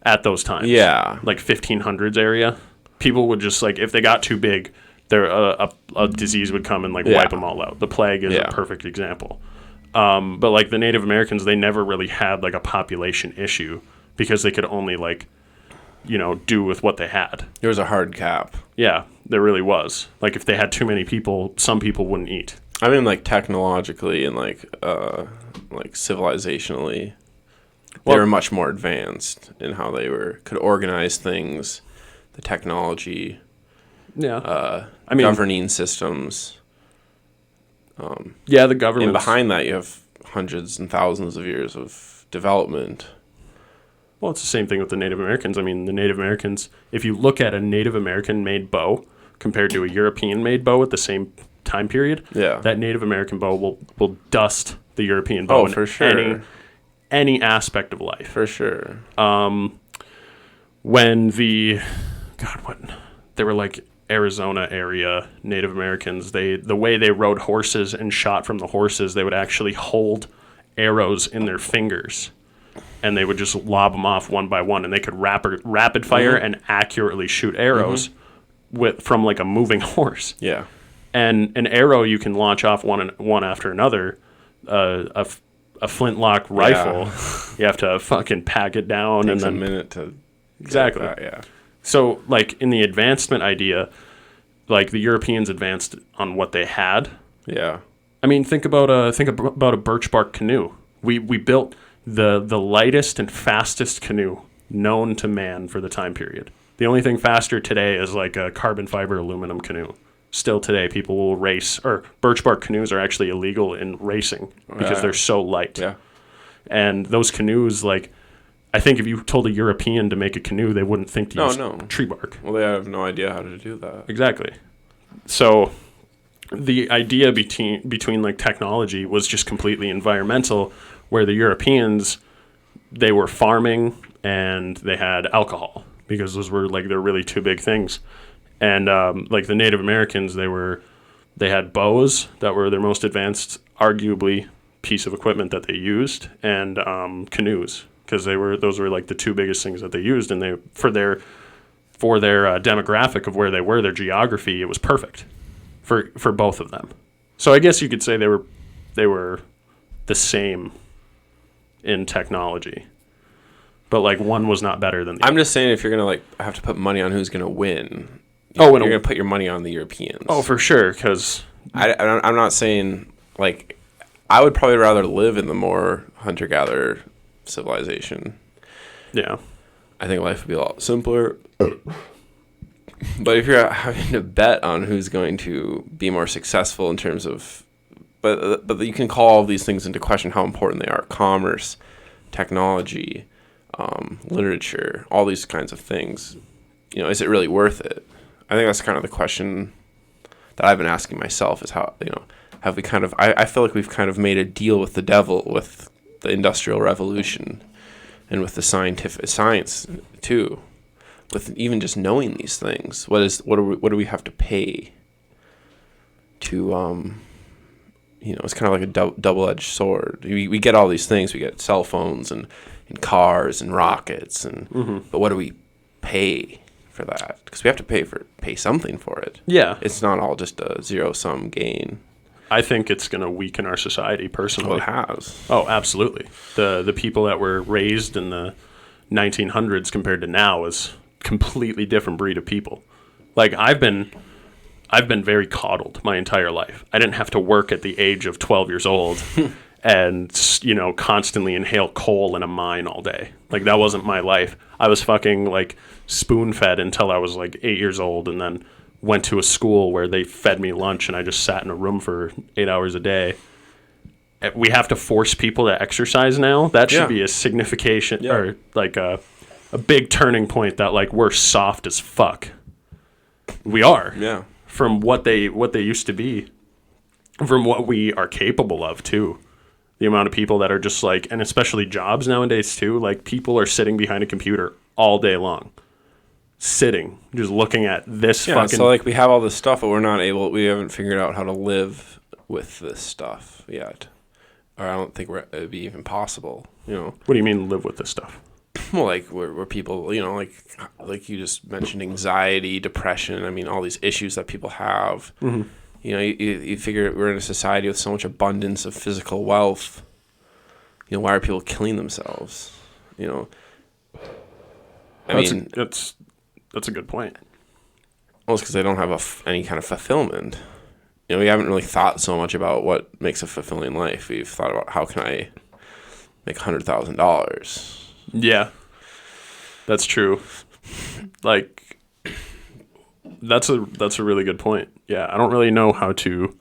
S1: At those times, like 1500s area, people would just like, if they got too big, a disease would come and like wipe them all out. The plague is a perfect example. But like the Native Americans, they never really had like a population issue because they could only like, do with what they had.
S2: There was a hard cap.
S1: Yeah, there really was. Like, if they had too many people, some people wouldn't eat.
S2: I mean, like, technologically and like civilizationally, they were much more advanced in how they could organize things, the technology, governing systems.
S1: The government.
S2: And behind that, you have hundreds and thousands of years of development.
S1: Well, it's the same thing with the Native Americans. I mean, the Native Americans, if you look at a Native American-made bow compared to a European-made bow at the same time period, that Native American bow will dust the European bow
S2: for sure.
S1: Any aspect of life.
S2: For sure.
S1: When they were like Arizona area Native Americans, the way they rode horses and shot from the horses, they would actually hold arrows in their fingers. And they would just lob them off one by one, and they could rapid fire and accurately shoot arrows from like a moving horse.
S2: Yeah.
S1: And an arrow you can launch off one after another. A flintlock rifle, you have to fucking pack it down.
S2: Takes
S1: and then
S2: a minute to
S1: exactly.
S2: That,
S1: So like in the advancement idea, like the Europeans advanced on what they had.
S2: Yeah.
S1: I mean, think about a birch bark canoe. We built the lightest and fastest canoe known to man for the time period. The only thing faster today is like a carbon fiber aluminum canoe. Still today, people will race, or birch bark canoes are actually illegal in racing because they're so light.
S2: Yeah.
S1: And those canoes, like, I think if you told a European to make a canoe, they wouldn't think to use tree bark.
S2: Well, they have no idea how to do that.
S1: Exactly. So the idea between like technology was just completely environmental, where the Europeans, they were farming and they had alcohol because those were like they're really two big things. And like the Native Americans, they had bows that were their most advanced, arguably, piece of equipment that they used, and canoes, because those were like the two biggest things that they used, and they for their demographic of where they were, their geography, it was perfect for both of them. So I guess you could say they were the same in technology, but like one was not better than the other.
S2: I'm just saying, if you're gonna like have to put money on who's gonna win,
S1: you're
S2: gonna put your money on the Europeans.
S1: Oh, for sure, because
S2: I'm not saying like I would probably rather live in the more hunter-gatherer civilization.
S1: Yeah,
S2: I think life would be a lot simpler. But if you're having to bet on who's going to be more successful in terms of but you can call all these things into question how important they are. Commerce, technology, literature, all these kinds of things. Is it really worth it? I think that's kind of the question that I've been asking myself, is how, have we kind of, I feel like we've kind of made a deal with the devil with the Industrial Revolution and with the science too, with even just knowing these things. What do we have to pay to, it's kind of like a double-edged sword. We get all these things. We get cell phones and cars and rockets, but what do we pay for that? Because we have to pay something for it.
S1: Yeah.
S2: It's not all just a zero-sum gain.
S1: I think it's going to weaken our society personally.
S2: Well, it has.
S1: Oh, absolutely. The people that were raised in the 1900s compared to now is completely different breed of people. Like, I've been very coddled my entire life. I didn't have to work at the age of 12 years old and, constantly inhale coal in a mine all day. Like, that wasn't my life. I was fucking, like, spoon-fed until I was, like, 8 years old, and then went to a school where they fed me lunch, and I just sat in a room for 8 hours a day. We have to force people to exercise now. That should be a signification or, like, a big turning point that, like, we're soft as fuck. We are.
S2: Yeah.
S1: From what they used to be, from what we are capable of too. The amount of people that are just like, and especially jobs nowadays too, like people are sitting behind a computer all day long, sitting, just looking at this fucking.
S2: So like we have all this stuff, but we haven't figured out how to live with this stuff yet, or I don't think it'd be even possible.
S1: What do you mean live with this stuff?
S2: Well, like where people, like you just mentioned, anxiety, depression. I mean, all these issues that people have. Mm-hmm. You figure we're in a society with so much abundance of physical wealth. Why are people killing themselves?
S1: That's a good point.
S2: Well, it's because they don't have any kind of fulfillment. We haven't really thought so much about what makes a fulfilling life. We've thought about how can I make $100,000.
S1: Yeah, that's true. Like, that's a really good point. Yeah, I don't really know how to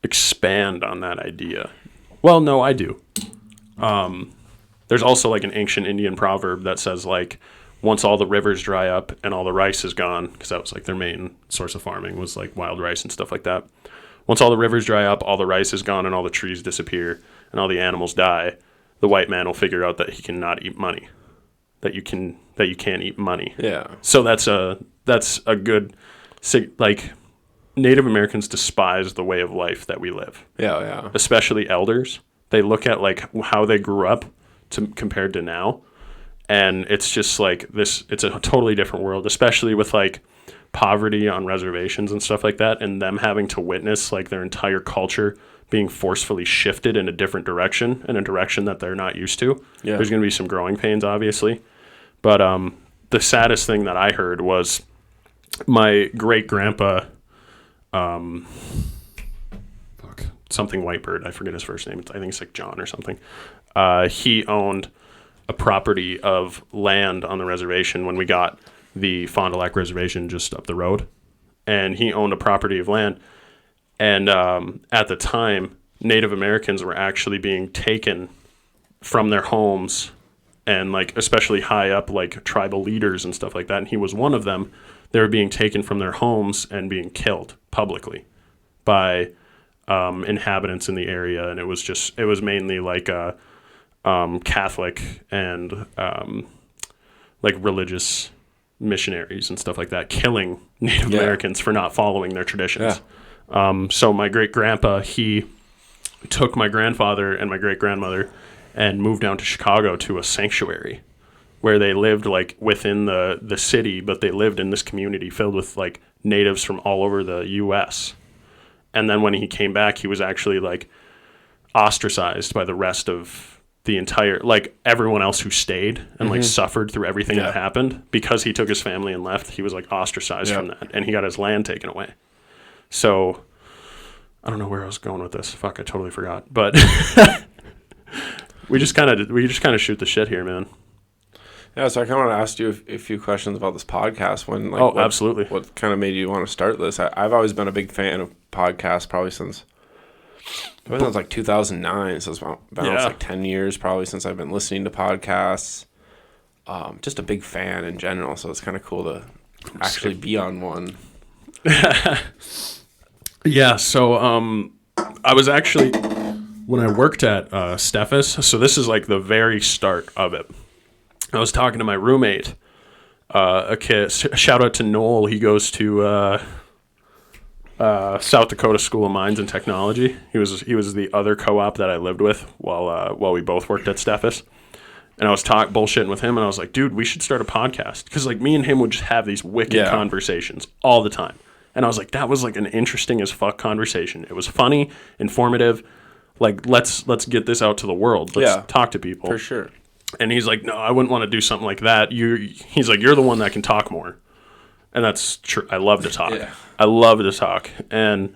S1: expand on that idea. Well, no, I do. There's also like an ancient Indian proverb that says like, once all the rivers dry up and all the rice is gone, because that was like their main source of farming was like wild rice and stuff like that. Once all the rivers dry up, all the rice is gone and all the trees disappear and all the animals die, the white man will figure out that he cannot eat money, that you can't eat money.
S2: Yeah.
S1: So that's a good, like, Native Americans despise the way of life that we live.
S2: Yeah, yeah.
S1: Especially elders. They look at like how they grew up compared to now, and it's just like this. It's a totally different world, especially with like poverty on reservations and stuff like that, and them having to witness like their entire culture being forcefully shifted in a different direction, in a direction that they're not used to. Yeah. There's going to be some growing pains, obviously. But the saddest thing that I heard was my great-grandpa, something Whitebird, I forget his first name. I think it's like John or something. He owned a property of land on the reservation when we got the Fond du Lac reservation just up the road. And he owned a property of land. And at the time, Native Americans were actually being taken from their homes, and like especially high up like tribal leaders and stuff like that. And he was one of them. They were being taken from their homes and being killed publicly by inhabitants in the area. And it was mainly like Catholic and like religious missionaries and stuff like that, killing Native Americans for not following their traditions. Yeah. So my great-grandpa, he took my grandfather and my great-grandmother and moved down to Chicago to a sanctuary where they lived like within the city, but they lived in this community filled with like natives from all over the U.S. And then when he came back, he was actually like ostracized by the rest of the entire, like everyone else who stayed and like suffered through everything that happened because he took his family and left. He was like ostracized from that, and he got his land taken away. So I don't know where I was going with this. Fuck, I totally forgot. But we just kind of shoot the shit here, man.
S2: Yeah, so I kind of want to ask you a few questions about this podcast.
S1: Absolutely.
S2: What kind of made you want to start this? I've always been a big fan of podcasts, probably since I think it was like 2009, so it's been
S1: Yeah.
S2: like 10 years probably since I've been listening to podcasts. Just a big fan in general, so it's kind of cool to actually be on one.
S1: Yeah, so I was actually, when I worked at Steffes, so this is like the very start of it. I was talking to my roommate, a kid, shout out to Noel, he goes to South Dakota School of Mines and Technology. He was the other co-op that I lived with while we both worked at Steffes. And I was bullshitting with him, and I was like, dude, we should start a podcast. Because, like, me and him would just have these wicked conversations all the time. And I was like, that was, like, an interesting as fuck conversation. It was funny, informative. Like, let's get this out to the world. Let's talk to people.
S2: For sure.
S1: And he's like, no, I wouldn't want to do something like that. He's like, you're the one that can talk more. And that's true. I love to talk.
S2: Yeah.
S1: I love to talk. And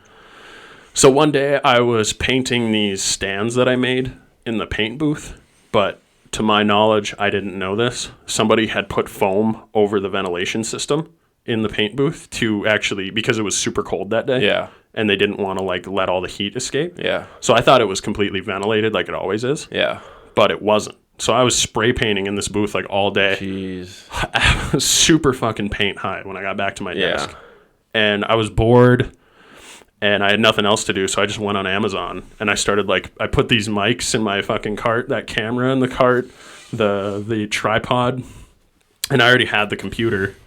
S1: so one day I was painting these stands that I made in the paint booth, but to my knowledge, I didn't know this. Somebody had put foam over the ventilation system in the paint booth to actually, because it was super cold that day.
S2: Yeah.
S1: And they didn't want to like let all the heat escape.
S2: Yeah.
S1: So I thought it was completely ventilated like it always is.
S2: Yeah.
S1: But it wasn't. So I was spray painting in this booth like all day.
S2: Jeez.
S1: I was super fucking paint high when I got back to my desk.
S2: Yeah.
S1: And I was bored and I had nothing else to do, so I just went on Amazon and I started like, I put these mics in my fucking cart, that camera in the cart, the tripod, and I already had the computer,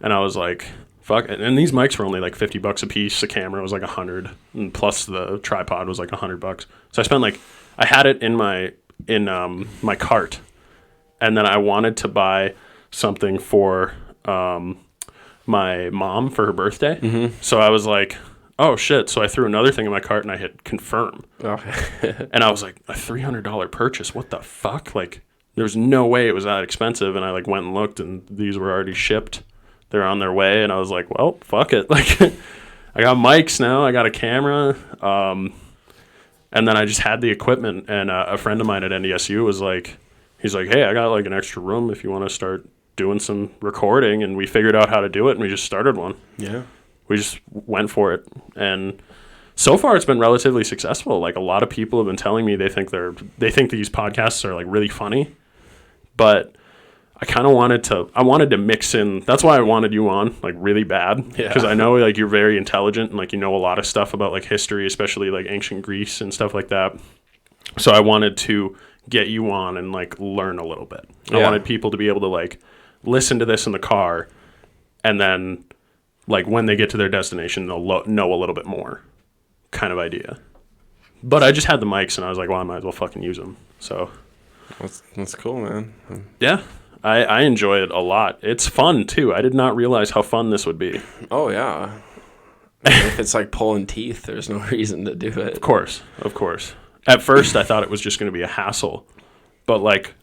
S1: and I was like, fuck it. And these mics were only like $50 a piece. The camera was like $100, and plus the tripod was like $100. So I spent like, I had it in my cart, and then I wanted to buy something for my mom for her birthday. Mm-hmm. So I was like, oh shit. So I threw another thing in my cart and I hit confirm.
S2: Okay.
S1: And I was like, a $300 purchase? What the fuck? Like, there's no way it was that expensive. And I like went and looked and these were already shipped. They're on their way. And I was like, well, fuck it. Like, I got mics now. I got a camera. And then I just had the equipment. And a friend of mine at NDSU was like, he's like, hey, I got like an extra room if you want to start doing some recording. And we figured out how to do it and we just started one.
S2: Yeah.
S1: We just went for it, and so far it's been relatively successful. Like, a lot of people have been telling me they think these podcasts are like really funny, but I wanted to mix in. That's why I wanted you on like really bad, because I know like you're very intelligent and like you know a lot of stuff about like history, especially like ancient Greece and stuff like that. So I wanted to get you on and like learn a little bit. I wanted people to be able to like listen to this in the car, and then like when they get to their destination, they'll know a little bit more kind of idea. But I just had the mics and I was like, well, I might as well fucking use them. So
S2: that's cool, man.
S1: Yeah, I enjoy it a lot. It's fun too. I did not realize how fun this would be.
S2: Oh yeah. I mean, if it's like pulling teeth, there's no reason to do it.
S1: Of course. At first I thought it was just going to be a hassle. But like,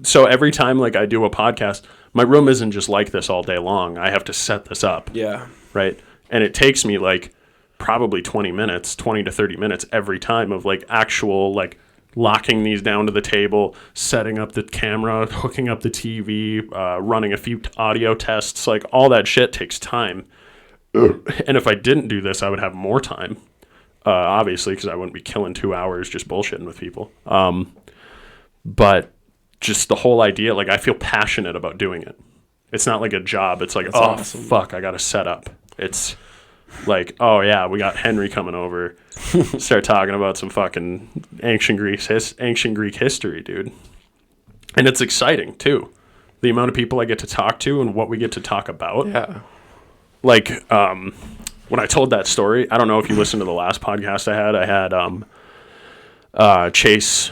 S1: so every time like I do a podcast, my room isn't just like this all day long. I have to set this up.
S2: Yeah.
S1: Right. And it takes me like probably 20 to 30 minutes every time of like actual like locking these down to the table, setting up the camera, hooking up the TV, running a few audio tests. Like all that shit takes time. And if I didn't do this, I would have more time, obviously, because I wouldn't be killing 2 hours just bullshitting with people. But just the whole idea, like I feel passionate about doing it. It's not like a job. It's like, that's awesome. Fuck, I got to set up. It's like, oh yeah, we got Henry coming over. Start talking about some fucking ancient Greek history, dude. And it's exciting too. The amount of people I get to talk to and what we get to talk about.
S2: Yeah.
S1: Like, when I told that story, I don't know if you listened to the last podcast I had Chase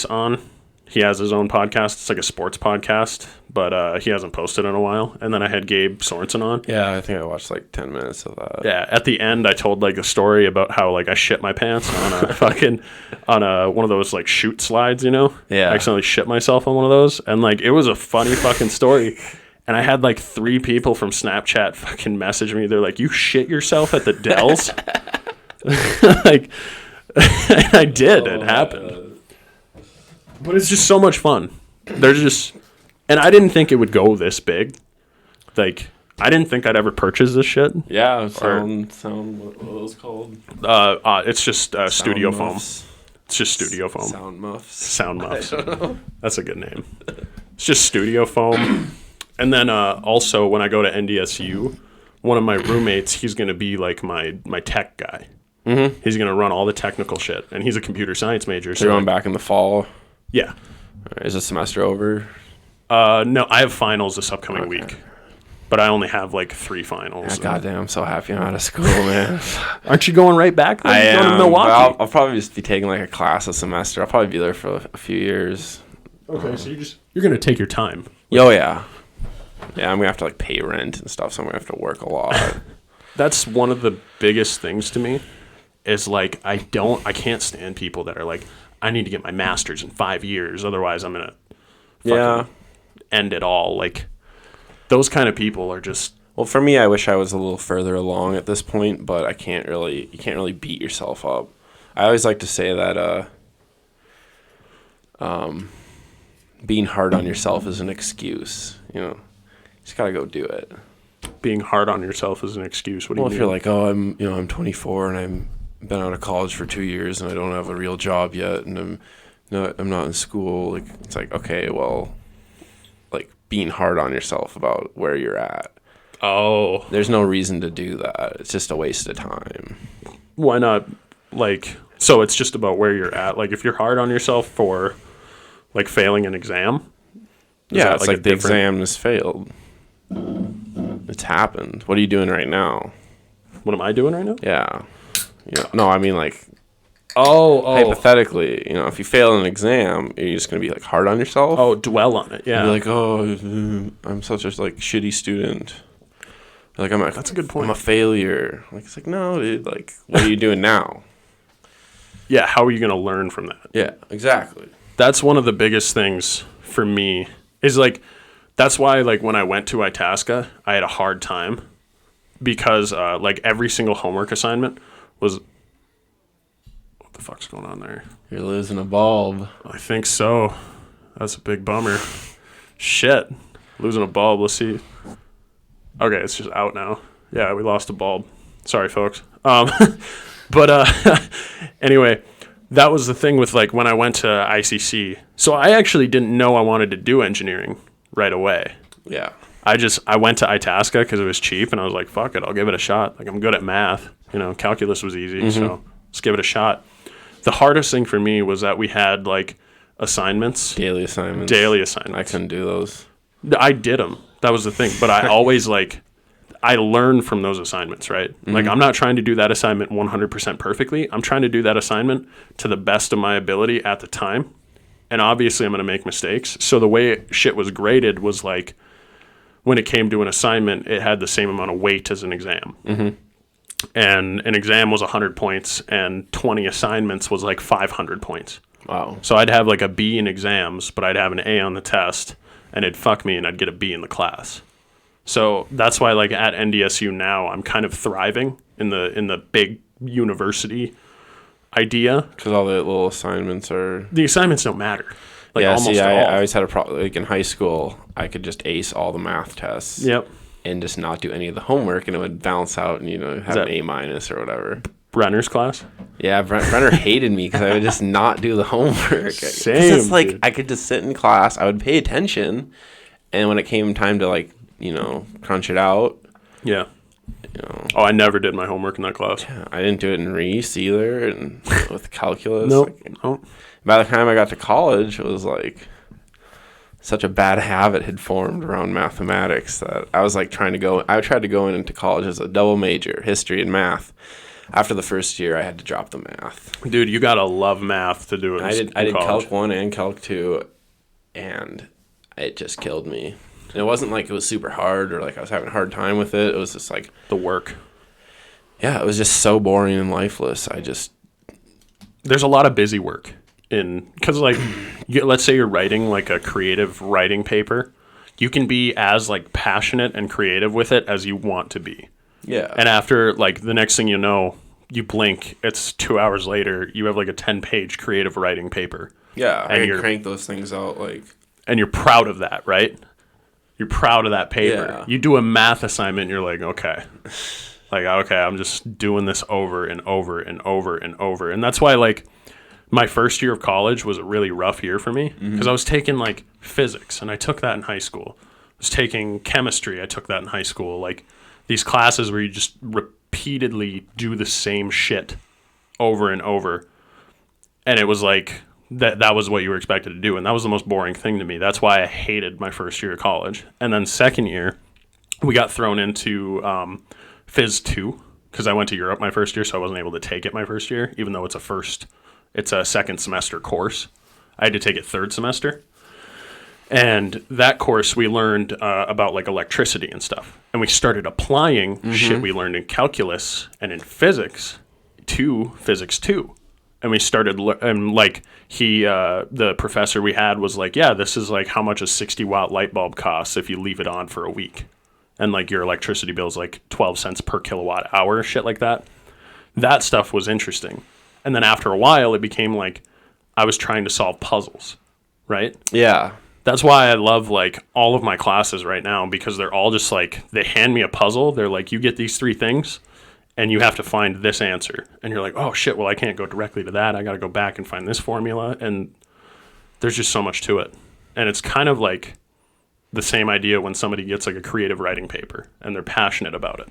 S1: on. He has his own podcast. It's like a sports podcast, but he hasn't posted in a while. And then I had Gabe Sorensen on.
S2: Yeah, I think I watched like 10 minutes of that.
S1: Yeah, at the end I told like a story about how like I shit my pants on a fucking one of those like chute slides, you know?
S2: Yeah.
S1: I accidentally shit myself on one of those, and like it was a funny fucking story. And I had like 3 people from Snapchat fucking message me. They're like, "You shit yourself at the Dells?" Like, I did. It happened. But it's just so much fun. And I didn't think it would go this big. Like, I didn't think I'd ever purchase this shit.
S2: Yeah, sound. What was it called?
S1: It's just studio foam.
S2: Muffs.
S1: It's just studio foam.
S2: Sound muffs.
S1: Sound muffs.
S2: I don't know.
S1: That's a good name. It's just studio foam. And then also when I go to NDSU, one of my roommates, he's going to be like my tech guy. Mm-hmm. He's going to run all the technical shit, and he's a computer science major.
S2: So you're going back in the fall?
S1: Yeah.
S2: Is the semester over?
S1: No, I have finals this upcoming week, but I only have like 3 finals.
S2: Yeah, goddamn, I'm so happy I'm out of school, man.
S1: Aren't you going right back?
S2: I am.
S1: Going to Milwaukee?
S2: I'll probably just be taking like a class a semester. I'll probably be there for a few years.
S1: Okay, so you're going to take your time.
S2: Oh, yeah. Yeah, I'm going to have to like pay rent and stuff, so I'm going to have to work a lot.
S1: That's one of the biggest things to me is like I can't stand people that are like, I need to get my master's in 5 years, otherwise I'm going to end it all. Like those kind of people are just...
S2: Well, for me, I wish I was a little further along at this point, but you can't really beat yourself up. I always like to say that being hard on yourself is an excuse, you know. You just got to go do it.
S1: Being hard on yourself is an excuse. What do you mean?
S2: Well, if you're like, oh, I'm 24 and I've been out of college for 2 years and I don't have a real job yet and I'm not in school, like it's like, okay, well, like being hard on yourself about where you're at.
S1: Oh.
S2: There's no reason to do that. It's just a waste of time.
S1: Why not? Like, so it's just about where you're at. Like if you're hard on yourself for like failing an exam.
S2: Yeah, it's like the exam has failed. It's happened. What are you doing right now?
S1: What am I doing right now?
S2: Yeah. No, I mean like
S1: hypothetically,
S2: hypothetically, if you fail an exam, are you just going to be like hard on yourself?
S1: Oh, dwell on it. Yeah.
S2: You're like, oh, I'm such a like shitty student. Like
S1: that's a good point.
S2: I'm a failure. Like it's like, no, dude, like what are you doing now?
S1: Yeah, how are you going to learn from that?
S2: Yeah, exactly.
S1: That's one of the biggest things for me is like that's why like when I went to Itasca, I had a hard time because like every single homework assignment was... What the fuck's going on there?
S2: You're losing a bulb.
S1: I think so. That's a big bummer. Shit. Losing a bulb. Let's see. Okay, it's just out now. Yeah, we lost a bulb. Sorry, folks. But anyway, that was the thing with like when I went to ICC. So I actually didn't know I wanted to do engineering right away.
S2: Yeah.
S1: I went to Itasca because it was cheap, and I was like, fuck it, I'll give it a shot. Like I'm good at math. Calculus was easy, so let's give it a shot. The hardest thing for me was that we had like assignments.
S2: Daily assignments.
S1: I
S2: couldn't do those.
S1: I did them. That was the thing. But I always I learn from those assignments, right? Like I'm not trying to do that assignment 100% perfectly. I'm trying to do that assignment to the best of my ability at the time. And obviously I'm going to make mistakes. So the way shit was graded was like when it came to an assignment, it had the same amount of weight as an exam. Mm-hmm. And an exam was 100 points and 20 assignments was like 500 points.
S2: Wow.
S1: So I'd have like a B in exams, but I'd have an A on the test, and it'd fuck me and I'd get a B in the class. So that's why like at NDSU now I'm kind of thriving in the big university idea.
S2: Because all the little assignments are...
S1: The assignments don't matter. Like
S2: yeah,
S1: almost
S2: see,
S1: at all.
S2: I always had a problem. Like in high school, I could just ace all the math tests.
S1: Yep.
S2: And just not do any of the homework, and it would balance out and, have an A- or whatever.
S1: Brenner's class?
S2: Yeah, Brenner hated me because I would just not do the homework.
S1: Same,
S2: it's like,
S1: dude.
S2: I could just sit in class, I would pay attention, and when it came time to, like, crunch it out.
S1: Yeah. Oh, I never did my homework in that class.
S2: Yeah, I didn't do it in Reese either, and with calculus.
S1: Nope.
S2: By the time I got to college, it was like... such a bad habit had formed around mathematics that I was like I tried to go into college as a double major, history and math. After the first year, I had to drop the math.
S1: Dude, you gotta love math to do it.
S2: I did Calc 1 and Calc 2, and it just killed me. And it wasn't like it was super hard or like I was having a hard time with it. It was just like...
S1: the work.
S2: Yeah, it was just so boring and lifeless.
S1: There's a lot of busy work. Because like let's say you're writing like a creative writing paper, you can be as like passionate and creative with it as you want to be.
S2: Yeah.
S1: And after like the next thing you know, you blink, it's 2 hours later, you have like a 10-page creative writing paper.
S2: Yeah,
S1: and
S2: I crank those things out like...
S1: And you're proud of that, right? You're proud of that paper.
S2: Yeah.
S1: You do a math assignment, and you're like, okay. Like, okay, I'm just doing this over and over and over and over. And that's why, like, my first year of college was a really rough year for me because I was taking, like, physics, and I took that in high school. I was taking chemistry. I took that in high school. Like, these classes where you just repeatedly do the same shit over and over. And it was like, that was what you were expected to do. And that was the most boring thing to me. That's why I hated my first year of college. And then second year, we got thrown into Phys 2 because I went to Europe my first year, so I wasn't able to take it my first year, even though it's a second semester course. I had to take it third semester. And that course, we learned about, like, electricity and stuff. And we started applying shit we learned in calculus and in physics to Physics 2. And we started, the professor we had was like, yeah, this is, like, how much a 60-watt light bulb costs if you leave it on for a week. And, like, your electricity bill is, like, 12 cents per kilowatt hour, shit like that. That stuff was interesting. And then after a while, it became, like, I was trying to solve puzzles, right?
S2: Yeah.
S1: That's why I love, like, all of my classes right now, because they're all just, like, they hand me a puzzle. They're like, you get these 3 things, and you have to find this answer. And you're like, oh, shit, well, I can't go directly to that. I got to go back and find this formula. And there's just so much to it. And it's kind of like the same idea when somebody gets, like, a creative writing paper, and they're passionate about it.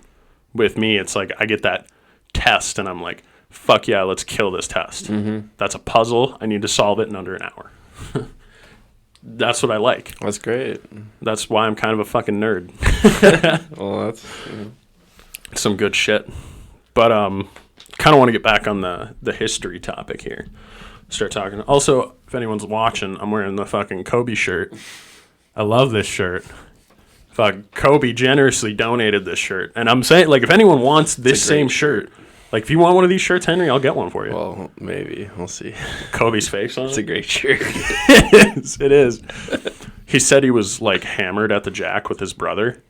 S1: With me, it's like I get that test, and I'm like, fuck yeah, let's kill this test. That's a puzzle. I need to solve it in under an hour. That's what I like.
S2: That's great.
S1: That's why I'm kind of a fucking nerd.
S2: Well, that's
S1: Some good shit. But kind of want to get back on the history topic here. Start talking. Also, if anyone's watching, I'm wearing the fucking Kobe shirt. I love this shirt. Fuck, Kobe generously donated this shirt. And I'm saying, like, if anyone wants this same shirt, like, if you want one of these shirts, Henry, I'll get one for you.
S2: Well, maybe. We'll see.
S1: Kobe's face on it.
S2: It's a great shirt.
S1: It is. He said he was, like, hammered at the Jack with his brother.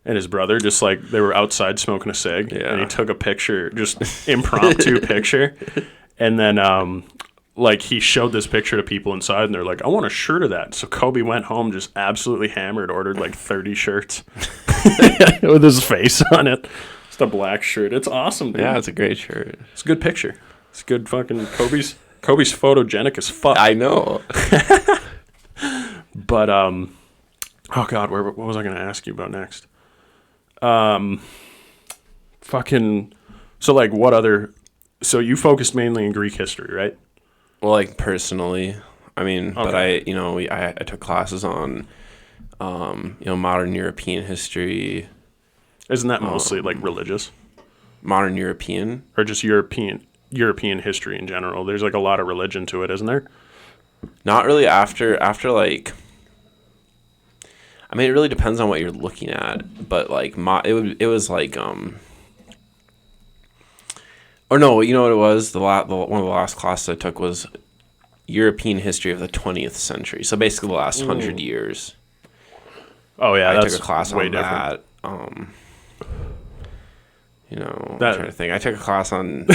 S1: And his brother just, like, they were outside smoking a cig.
S2: Yeah.
S1: And he took a picture, just impromptu picture. And then, like, he showed this picture to people inside, and they're like, I want a shirt of that. So Kobe went home just absolutely hammered, ordered, like, 30 shirts with his face on it. It's a black shirt. It's awesome, dude.
S2: Yeah, it's a great shirt.
S1: It's a good picture. It's good fucking Kobe's photogenic as fuck.
S2: I know.
S1: But oh god, what was I gonna ask you about next? Fucking. So, like, what other? So you focused mainly in Greek history, right?
S2: Well, like, personally, I mean,
S1: Okay.
S2: but I took classes on, modern European history.
S1: Isn't that mostly like religious,
S2: Modern European?
S1: or just European history in general? There's, like, a lot of religion to it, isn't there?
S2: Not really after like, I mean, it really depends on what you're looking at, but, like, it was like, or no, you know what it was? One of the last classes I took was European history of the 20th century. So basically the last 100 years.
S1: Oh yeah,
S2: I
S1: that's
S2: took a class
S1: way
S2: on
S1: different.
S2: that. I'm
S1: That-
S2: trying to think. I took a class on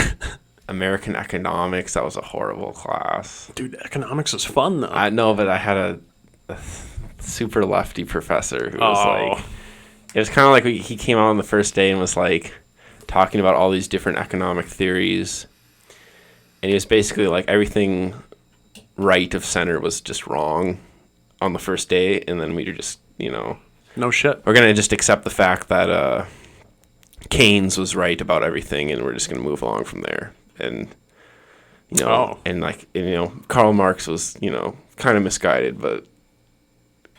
S2: American economics. That was a horrible class.
S1: Dude, economics is fun though.
S2: I know, but I had a super lefty professor who was like, it was kind of like he came out on the first day and was like talking about all these different economic theories, and he was basically like, everything right of center was just wrong on the first day, and then we were just,
S1: no shit.
S2: we're gonna just accept the fact that Keynes was right about everything, and we're just gonna move along from there. And Karl Marx was kind of misguided, but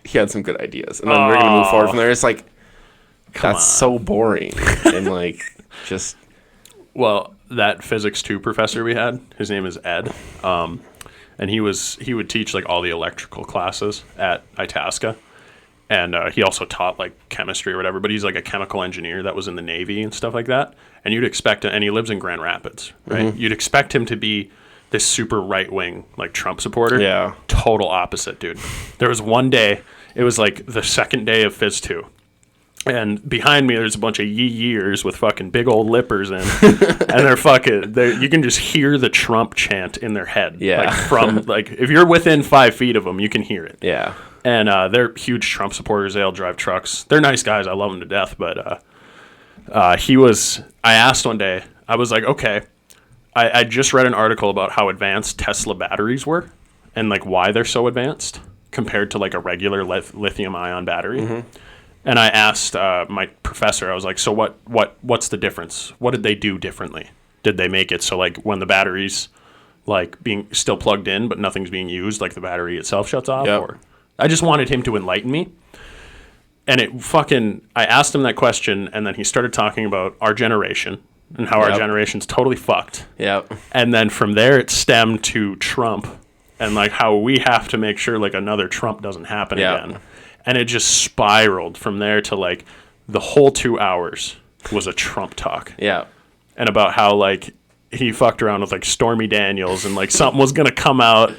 S2: he had some good ideas, and then we're gonna move forward from there. It's like, that's so boring. And, like, just,
S1: Well, that physics 2 professor we had, his name is Ed, and he would teach, like, all the electrical classes at Itasca, and he also taught, like, chemistry or whatever. But he's, like, a chemical engineer that was in the Navy and stuff like that. And you'd expect, and he lives in Grand Rapids, right?
S2: Mm-hmm.
S1: You'd expect him to be this super right wing, like, Trump supporter.
S2: Yeah.
S1: Total opposite, dude. There was one day, it was like the second day of Phys 2. And behind me, there's a bunch of years with fucking big old lippers in, and you can just hear the Trump chant in their head.
S2: Yeah.
S1: Like from like if you're within 5 feet of them, you can hear it.
S2: Yeah.
S1: And they're huge Trump supporters. They all drive trucks. They're nice guys. I love them to death. But I asked one day, I was like, okay, I just read an article about how advanced Tesla batteries were, and like why they're so advanced compared to like a regular lithium ion battery. Mm-hmm. And I asked my professor, I was like, so what's the difference? What did they do differently? Did they make it so like when the battery's like being still plugged in but nothing's being used, like the battery itself shuts off?
S2: Yep.
S1: Or I just wanted him to enlighten me. And I asked him that question, and then he started talking about our generation and how our generation's totally fucked.
S2: Yep.
S1: And then from there it stemmed to Trump and like how we have to make sure like another Trump doesn't happen again. And it just spiraled from there to like the whole 2 hours was a Trump talk.
S2: Yeah.
S1: And about how like he fucked around with like Stormy Daniels and like something was going to come out.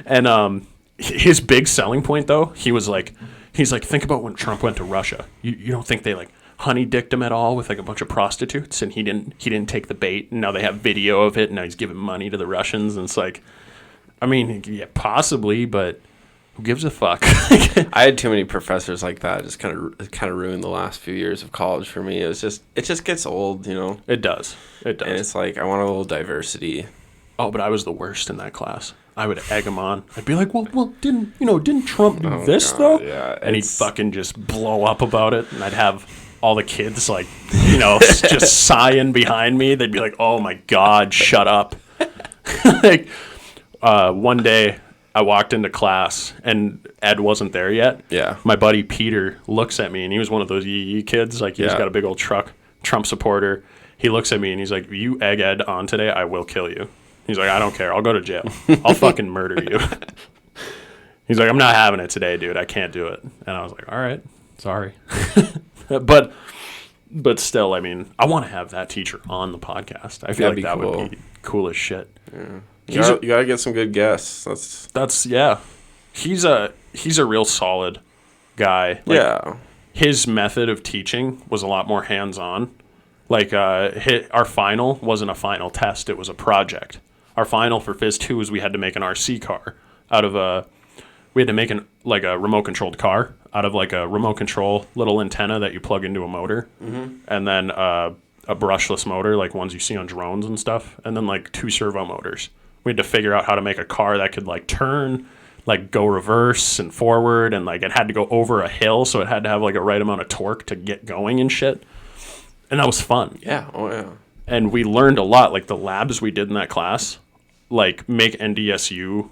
S1: and his big selling point though, he's like, think about when Trump went to Russia. You don't think they like honey dicked him at all with like a bunch of prostitutes, and he didn't take the bait, and now they have video of it, and now he's giving money to the Russians, and it's like, I mean, yeah, possibly, but who gives a fuck?
S2: I had too many professors like that. It just kind of ruined the last few years of college for me. It just gets old, you know.
S1: It does.
S2: And it's like I want a little diversity.
S1: Oh, but I was the worst in that class. I would egg him on. I'd be like, well, didn't Trump do this though?
S2: Yeah,
S1: and he'd fucking just blow up about it, and I'd have all the kids like, just sighing behind me. They'd be like, oh my God, shut up. Like, one day I walked into class and Ed wasn't there yet.
S2: Yeah.
S1: My buddy Peter looks at me, and he was one of those yee kids. Like, he's got a big old truck, Trump supporter. He looks at me and he's like, if you egg Ed on today, I will kill you. He's like, I don't care. I'll go to jail. I'll fucking murder you. He's like, I'm not having it today, dude. I can't do it. And I was like, all right, sorry. But still, I mean, I want to have that teacher on the podcast. I feel like that would be cool as shit.
S2: Yeah. You gotta get some good guests.
S1: That's yeah. He's a real solid guy. Like,
S2: yeah.
S1: His method of teaching was a lot more hands-on. Like our final wasn't a final test; it was a project. Our final for Phys 2 was we had to make an RC car out of we had to make a remote controlled car out of like a remote control little antenna that you plug into a motor, and then a brushless motor like ones you see on drones and stuff, and then like 2 servo motors. We had to figure out how to make a car that could like turn, like go reverse and forward, and like it had to go over a hill, so it had to have like a right amount of torque to get going and shit. And that was fun.
S2: Yeah. Oh yeah.
S1: And we learned a lot. Like the labs we did in that class, like make NDSU,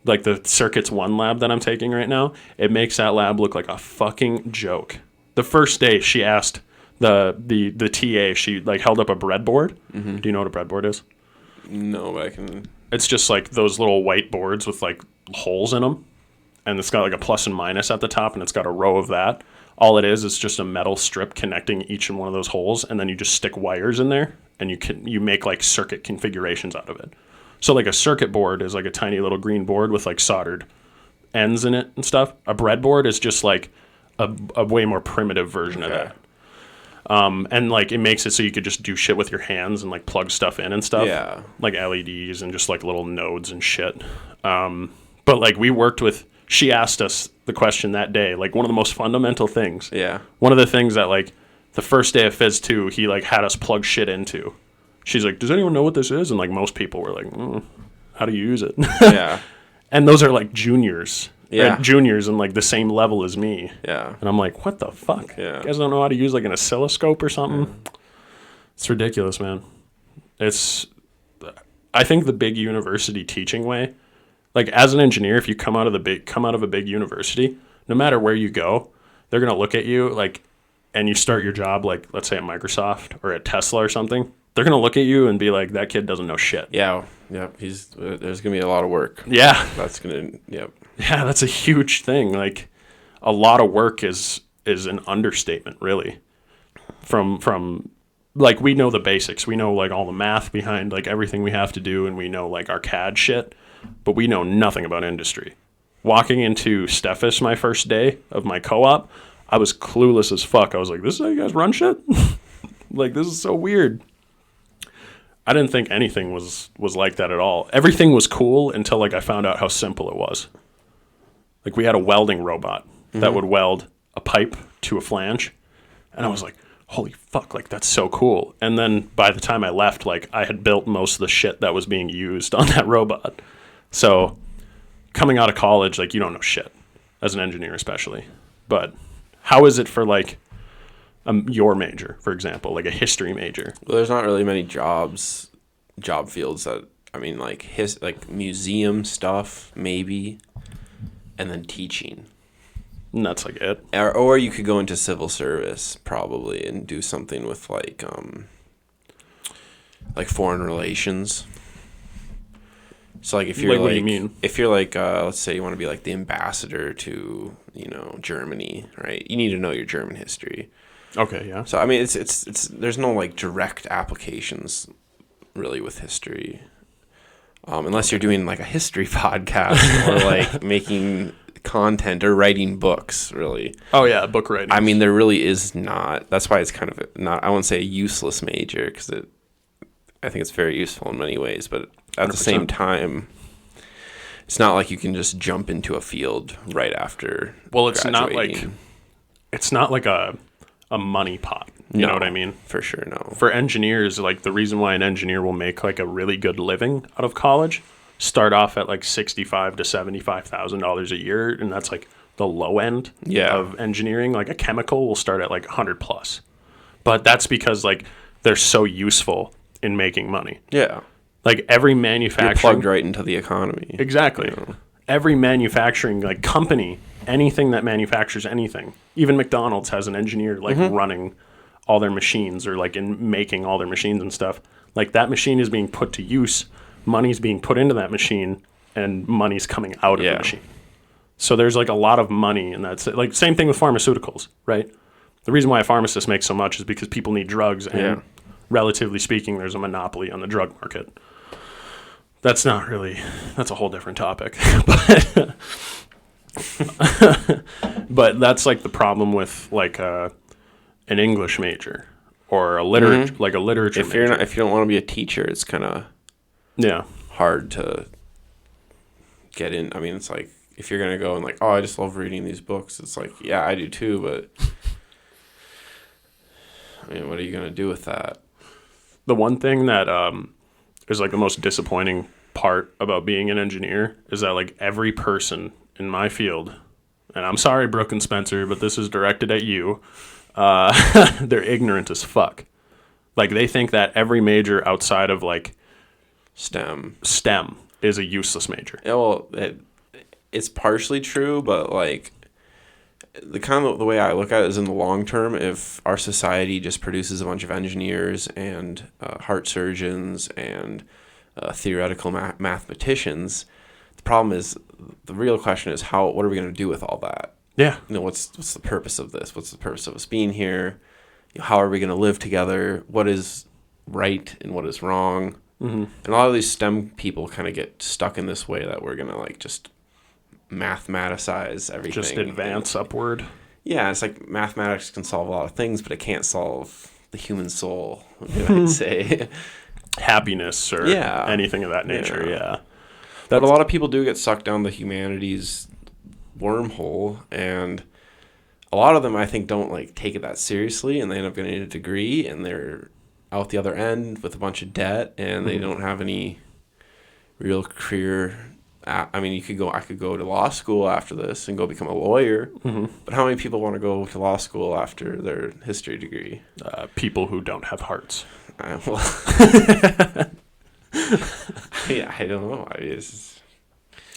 S1: like the Circuits 1 lab that I'm taking right now, it makes that lab look like a fucking joke. The first day she asked the TA, she like held up a breadboard. Mm-hmm. Do you know what a breadboard is?
S2: No, but I can.
S1: It's just like those little white boards with like holes in them. And it's got like a plus and minus at the top, and it's got a row of that. All it is just a metal strip connecting each one of those holes, and then you just stick wires in there, and you make like circuit configurations out of it. So like a circuit board is like a tiny little green board with like soldered ends in it and stuff. A breadboard is just like a way more primitive version of that. And like it makes it so you could just do shit with your hands and like plug stuff in and stuff.
S2: Yeah. Like
S1: LEDs and just like little nodes and shit. But like she asked us the question that day, like one of the most fundamental things.
S2: Yeah.
S1: One of the things that like the first day of Phys 2, he like had us plug shit into. She's like, does anyone know what this is? And like most people were like, how do you use it?
S2: Yeah.
S1: And those are like juniors.
S2: Yeah.
S1: Right? Juniors and like the same level as me.
S2: Yeah.
S1: And I'm like, what the fuck?
S2: Yeah.
S1: You guys don't know how to use like an oscilloscope or something? Yeah. It's ridiculous, man. I think the big university teaching way, like as an engineer, if you come out of a big university, no matter where you go, they're going to look at you like, and you start your job like, let's say at Microsoft or at Tesla or something. They're going to look at you and be like, that kid doesn't know shit.
S2: Yeah. Yep. There's going to be a lot of work.
S1: Yeah.
S2: Yep.
S1: Yeah, that's a huge thing. Like a lot of work is an understatement, really. From like we know the basics. We know like all the math behind like everything we have to do, and we know like our CAD shit, but we know nothing about industry. Walking into Steffes my first day of my co-op, I was clueless as fuck. I was like, this is how you guys run shit? Like, this is so weird. I didn't think anything was like that at all. Everything was cool until, like, I found out how simple it was. Like, we had a welding robot that would weld a pipe to a flange. And I was like, holy fuck, like, that's so cool. And then by the time I left, like, I had built most of the shit that was being used on that robot. So coming out of college, like, you don't know shit as an engineer especially. But how is it for, like, your major, for example, like a history major?
S2: Well, there's not really many job fields that, I mean, like like museum stuff, maybe, and then teaching.
S1: And that's like it.
S2: Or you could go into civil service probably and do something with like foreign relations. So like if you're
S1: what do you mean?
S2: If you're like let's say you want to be like the ambassador to, Germany, right? You need to know your German history.
S1: Okay, yeah.
S2: So I mean it's there's no like direct applications really with history. Unless you're doing like a history podcast or like making content or writing books, really.
S1: Oh yeah, book writing.
S2: I mean, there really is not. That's why it's kind of not, I won't say a useless major, because I think it's very useful in many ways, but at
S1: 100%.
S2: the same time, it's not like you can just jump into a field right after.
S1: Well, it's
S2: graduating.
S1: not like a money pot. You know what I mean?
S2: For sure, no.
S1: For engineers, like, the reason why an engineer will make like a really good living out of college, start off at like $65,000 to $75,000 a year, and that's like the low end of engineering. Like a chemical will start at like 100 plus, but that's because like they're so useful in making money.
S2: Yeah,
S1: like every manufacturing,
S2: you're plugged right into the economy.
S1: Exactly. Every manufacturing like company, anything that manufactures anything, even McDonald's has an engineer like running all their machines, or like in making all their machines and stuff. Like that machine is being put to use, money's being put into that machine, and money's coming out of the machine. So there's like a lot of money, and that's like same thing with pharmaceuticals, right? The reason why a pharmacist makes so much is because people need drugs, and relatively speaking, there's a monopoly on the drug market. That's not really, that's a whole different topic. But that's like the problem with like an English major or a literature, like a literature major.
S2: If you don't want to be a teacher, it's kind of hard to get in. I mean, it's like if you're gonna go and like, oh, I just love reading these books. It's like, yeah, I do too, but I mean, what are you gonna do with that?
S1: The one thing that is like the most disappointing part about being an engineer is that like every person in my field, and I'm sorry, Brooke and Spencer, but this is directed at you, they're ignorant as fuck. Like they think that every major outside of like
S2: STEM
S1: is a useless major.
S2: Yeah, well, it's partially true, but like the way I look at it is in the long term, if our society just produces a bunch of engineers and heart surgeons and theoretical mathematicians, the problem is, the real question is what are we going to do with all that?
S1: Yeah.
S2: What's the purpose of this? What's the purpose of us being here? How are we going to live together? What is right and what is wrong? Mm-hmm. And a lot of these STEM people kind of get stuck in this way that we're going to like just mathematicize everything.
S1: Just advance upward.
S2: Yeah, it's like mathematics can solve a lot of things, but it can't solve the human soul, I'd say.
S1: Happiness or anything of that nature, yeah.
S2: But a lot of people do get sucked down the humanities wormhole, and a lot of them, I think, don't like take it that seriously, and they end up getting a degree, and they're out the other end with a bunch of debt, and they don't have any real career. I mean, I could go to law school after this and go become a lawyer, but how many people want to go to law school after their history degree?
S1: People who don't have hearts.
S2: Yeah, I don't know.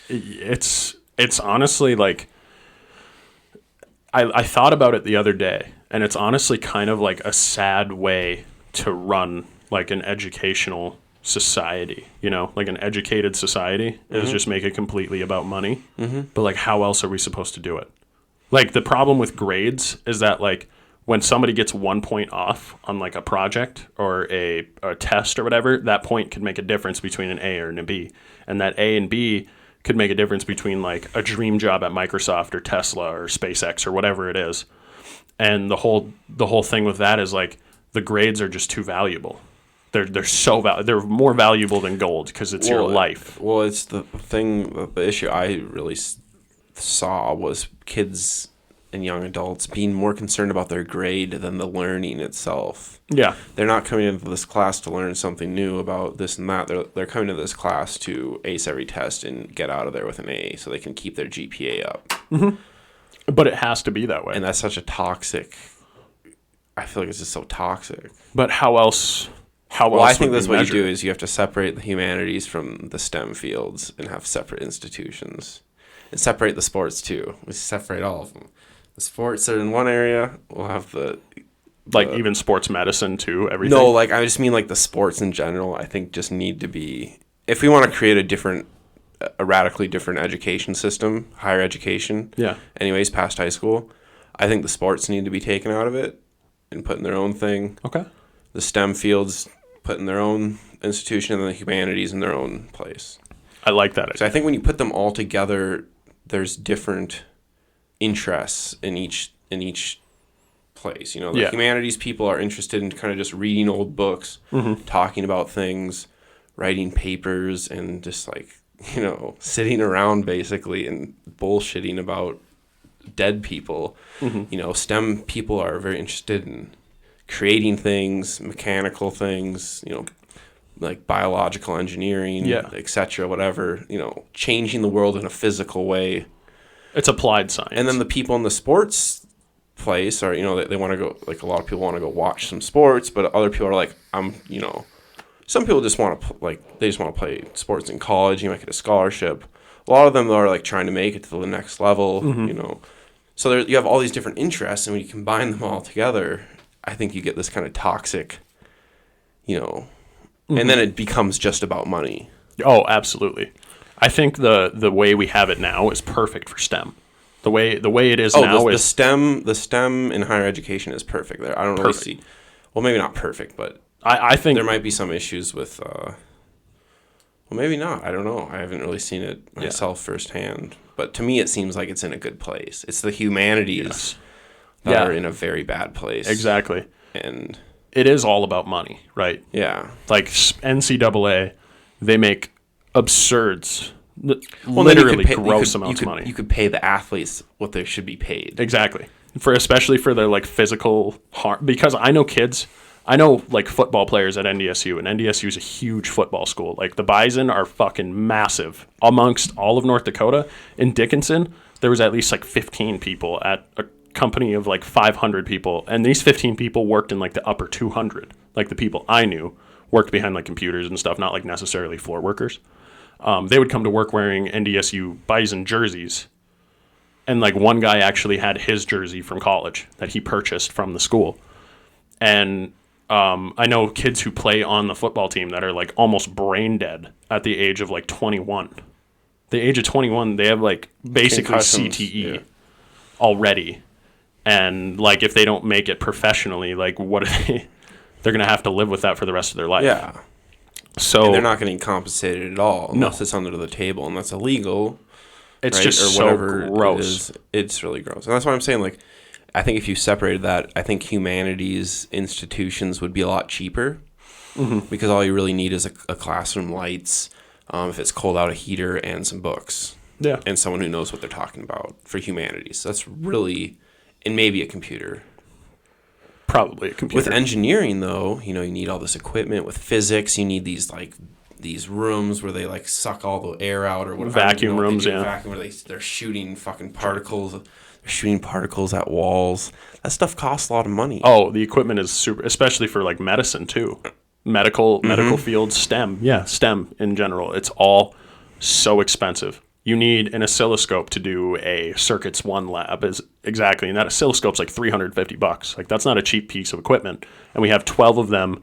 S1: It's honestly like, I thought about it the other day, and it's honestly kind of like a sad way to run like an educational society, like an educated society is just make it completely about money. But like, how else are we supposed to do it? Like the problem with grades is that like when somebody gets 1 point off on like a project or a test or whatever, that point could make a difference between an A or an B, and that A and B could make a difference between like a dream job at Microsoft or Tesla or SpaceX or whatever it is. And the whole thing with that is like the grades are just too valuable. They're so they're more valuable than gold because it's your life.
S2: Well, it's the thing. The issue I really saw was kids and young adults being more concerned about their grade than the learning itself.
S1: Yeah,
S2: they're not coming into this class to learn something new about this and that. They're coming to this class to ace every test and get out of there with an A so they can keep their GPA up.
S1: Mm-hmm. But it has to be that way.
S2: And that's such a toxic. I feel like it's just so toxic.
S1: But how else?
S2: Well, I think that's what you do is you have to separate the humanities from the STEM fields and have separate institutions. And separate the sports too. We separate all of them. The sports are in one area. We'll have the
S1: even sports medicine too. Everything.
S2: No, like I just mean like the sports in general. I think just need to be. If we want to create a radically different education system, higher education.
S1: Yeah.
S2: Anyways, past high school, I think the sports need to be taken out of it and put in their own thing.
S1: Okay.
S2: The STEM fields put in their own institution, and the humanities in their own place.
S1: I like that idea.
S2: So I think when you put them all together, there's different interests in each place. You know, the humanities people are interested in kind of just reading old books, talking about things, writing papers, and just like, you know, sitting around basically and bullshitting about dead people. You know, STEM people are very interested in creating things, mechanical things, you know, like biological engineering, etc., whatever, you know, changing the world in a physical way.
S1: It's applied science.
S2: And then the people in the sports place are, you know, they want to go, like a lot of people want to go watch some sports, but other people are like, you know, some people just want to, like, they just want to play sports in college, you might get a scholarship. A lot of them are like trying to make it to the next level, you know. So you have all these different interests, and when you combine them all together, I think you get this kind of toxic, you know, and then it becomes just about money.
S1: Oh, absolutely. I think the way we have it now is perfect for STEM. The way it is now
S2: is the STEM in higher education is perfect there. I don't really see. Well, maybe not perfect, but
S1: I think
S2: there might be some issues with. Well, maybe not. I don't know. I haven't really seen it myself firsthand. But to me, it seems like it's in a good place. It's the humanities that are in a very bad place.
S1: Exactly.
S2: And
S1: it is all about money, right?
S2: Yeah.
S1: Like NCAA, they make absurds, literally gross amounts of money.
S2: You could pay the athletes what they should be paid.
S1: Exactly. Especially for their like physical harm. Because I know like football players at NDSU, and NDSU is a huge football school. Like the Bison are fucking massive amongst all of North Dakota. In Dickinson, there was at least like 15 people at a company of like 500 people, and these 15 people worked in like the upper 200. Like the people I knew worked behind like computers and stuff, not like necessarily floor workers. They would come to work wearing NDSU Bison jerseys, and like one guy actually had his jersey from college that he purchased from the school. And I know kids who play on the football team that are like almost brain dead at the age of like 21. The age of 21, they have like basically CTE already. And like if they don't make it professionally, like what are they? They're gonna have to live with that for the rest of their life.
S2: Yeah.
S1: So
S2: and they're not getting compensated at all unless it's under the table, and that's illegal.
S1: It's just so gross.
S2: It's really gross, and that's why I'm saying, like, I think if you separated that, I think humanities institutions would be a lot cheaper because all you really need is a classroom, lights, if it's cold out, a heater, and some books.
S1: Yeah.
S2: And someone who knows what they're talking about for humanities. That's really, and maybe a computer.
S1: Probably a computer.
S2: With engineering, though, you know, you need all this equipment. With physics, you need these rooms where they like suck all the air out or whatever.
S1: Vacuum rooms, yeah.
S2: Vacuum where they're shooting fucking particles. They're shooting particles at walls. That stuff costs a lot of money.
S1: Oh, the equipment is super, especially for like medicine too. Medical field, STEM. Yeah, STEM in general. It's all so expensive. You need an oscilloscope to do a Circuits 1 lab, exactly, and that oscilloscope's like $350. Like that's not a cheap piece of equipment, and we have 12 of them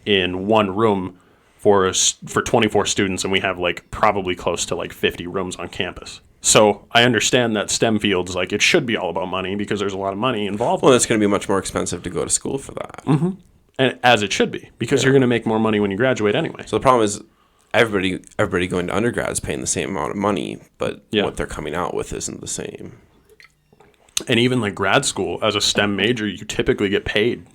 S1: in one room for 24 students, and we have like probably close to like 50 rooms on campus. So I understand that STEM fields, like it should be all about money because there's a lot of money involved.
S2: Well, it's going to be much more expensive to go to school for that.
S1: Mm-hmm. And as it should be, because you're going to make more money when you graduate anyway.
S2: So the problem is everybody going to undergrad is paying the same amount of money, but what they're coming out with isn't the same.
S1: And even like grad school, as a STEM major, you typically get paid.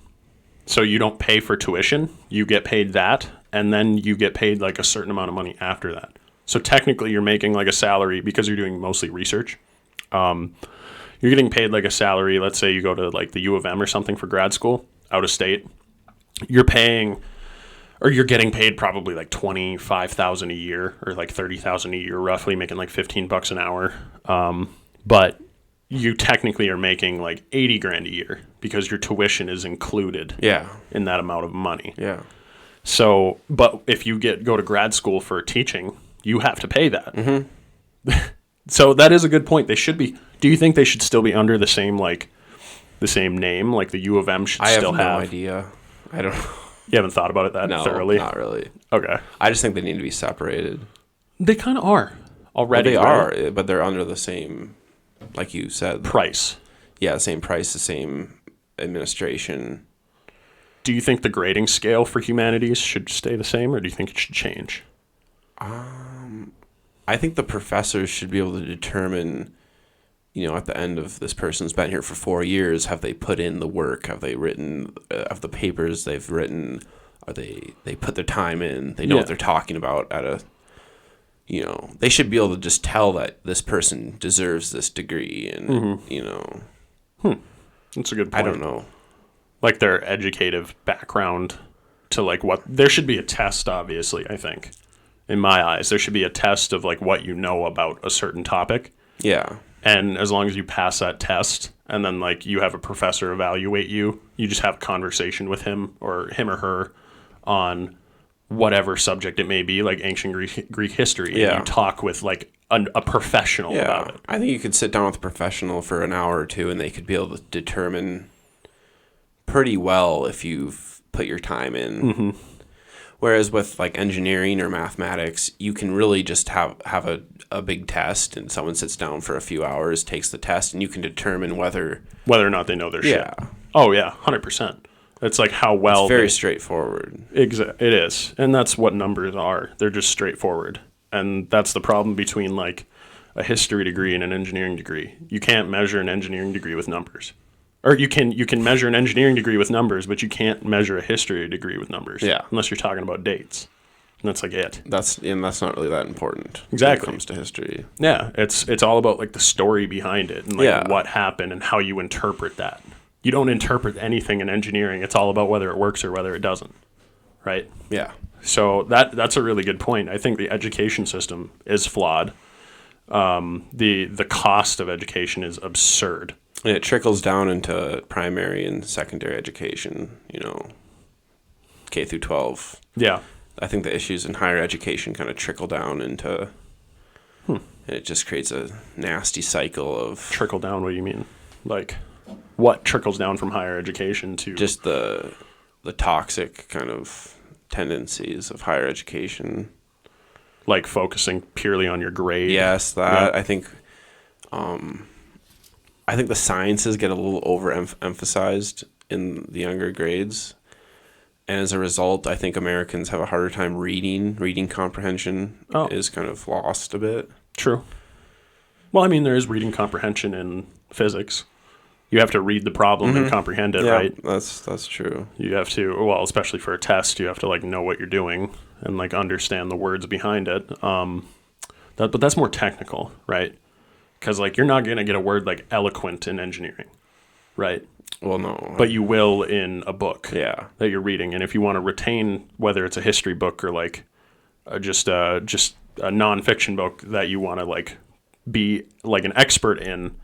S1: So you don't pay for tuition, you get paid that, and then you get paid like a certain amount of money after that. So technically you're making like a salary because you're doing mostly research. You're getting paid like a salary. Let's say you go to like the U of M or something for grad school out of state. You're paying, or you're getting paid probably like $25,000 a year or like $30,000 a year, roughly making like $15 an hour. But you technically are making like 80 grand a year because your tuition is included in that amount of money.
S2: Yeah.
S1: So, but if you go to grad school for teaching, you have to pay that. Mm-hmm. So that is a good point. They should be. Do you think they should still be under the same name? Like the U of M should still have?
S2: I have no idea. I don't know.
S1: You haven't thought about it that thoroughly?
S2: No, not really.
S1: Okay.
S2: I just think they need to be separated.
S1: They kind of are already.
S2: Well, they are, but they're under the same, like you said.
S1: Price.
S2: Yeah, same price, the same administration.
S1: Do you think the grading scale for humanities should stay the same, or do you think it should change?
S2: I think the professors should be able to determine, at the end of this person's been here for 4 years, have they put in the work? Have they written, of the papers they've written, are they put their time in? They know what they're talking about they should be able to just tell that this person deserves this degree and,
S1: That's a good point.
S2: I don't know.
S1: Like their educative background to like what, there should be a test, obviously, I think. In my eyes, there should be a test of like what you know about a certain topic.
S2: Yeah.
S1: And as long as you pass that test and then like you have a professor evaluate you, you just have a conversation with him or her on whatever subject it may be, like ancient Greek history.
S2: Yeah.
S1: And you talk with like a professional about it.
S2: I think you could sit down with a professional for an hour or two and they could be able to determine pretty well if you've put your time in. Mm-hmm. Whereas with like engineering or mathematics, you can really just have a big test and someone sits down for a few hours, takes the test, and you can determine whether or not they know their shit. Oh, yeah, 100%. It's like how well... It's very straightforward.
S1: It is. And that's what numbers are. They're just straightforward. And that's the problem between like a history degree and an engineering degree. You can't measure an engineering degree with numbers. Or you can measure an engineering degree with numbers, but you can't measure a history degree with numbers. Yeah. Unless you're talking about dates. And that's like it.
S2: That's not really that important.
S1: Exactly.
S2: When it comes to history.
S1: Yeah. It's all about like the story behind it and like what happened and how you interpret that. You don't interpret anything in engineering. It's all about whether it works or whether it doesn't. Right?
S2: Yeah.
S1: So that's a really good point. I think the education system is flawed. The cost of education is absurd.
S2: And it trickles down into primary and secondary education, K through 12.
S1: Yeah.
S2: I think the issues in higher education kind of trickle down into, and it just creates a nasty cycle of...
S1: Trickle down, what do you mean? Like, what trickles down from higher education to...
S2: Just the toxic kind of tendencies of higher education.
S1: Like focusing purely on your grade?
S2: Yes, that. Yeah. I think the sciences get a little overemphasized in the younger grades. And as a result, I think Americans have a harder time reading. Reading comprehension is kind of lost a bit.
S1: True. Well, I mean, there is reading comprehension in physics. You have to read the problem and comprehend it, right?
S2: That's true.
S1: You have to, well, especially for a test, you have to like know what you're doing and like understand the words behind it. But that's more technical, right? Because, like, you're not going to get a word like eloquent in engineering, right?
S2: Well, no.
S1: But you will in a book
S2: that
S1: you're reading. And if you want to retain, whether it's a history book or, like, just a nonfiction book that you want to, like, be, like, an expert in,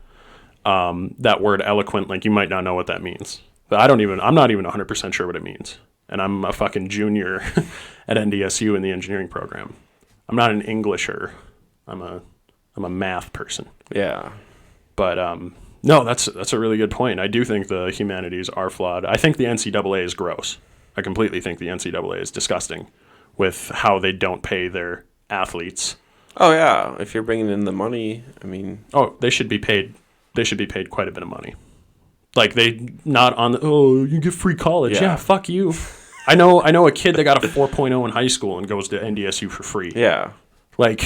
S1: that word eloquent, like, you might not know what that means. But I'm not even 100% sure what it means. And I'm a fucking junior at NDSU in the engineering program. I'm not an Englisher. I'm a math person.
S2: Yeah.
S1: But no, that's a really good point. I do think the humanities are flawed. I think the NCAA is gross. I completely think the NCAA is disgusting with how they don't pay their athletes.
S2: Oh yeah, if you're bringing in the money, I mean.
S1: Oh, they should be paid. They should be paid quite a bit of money. Like they not on the you get free college. Yeah, fuck you. I know a kid that got a 4.0 in high school and goes to NDSU for free.
S2: Yeah.
S1: Like.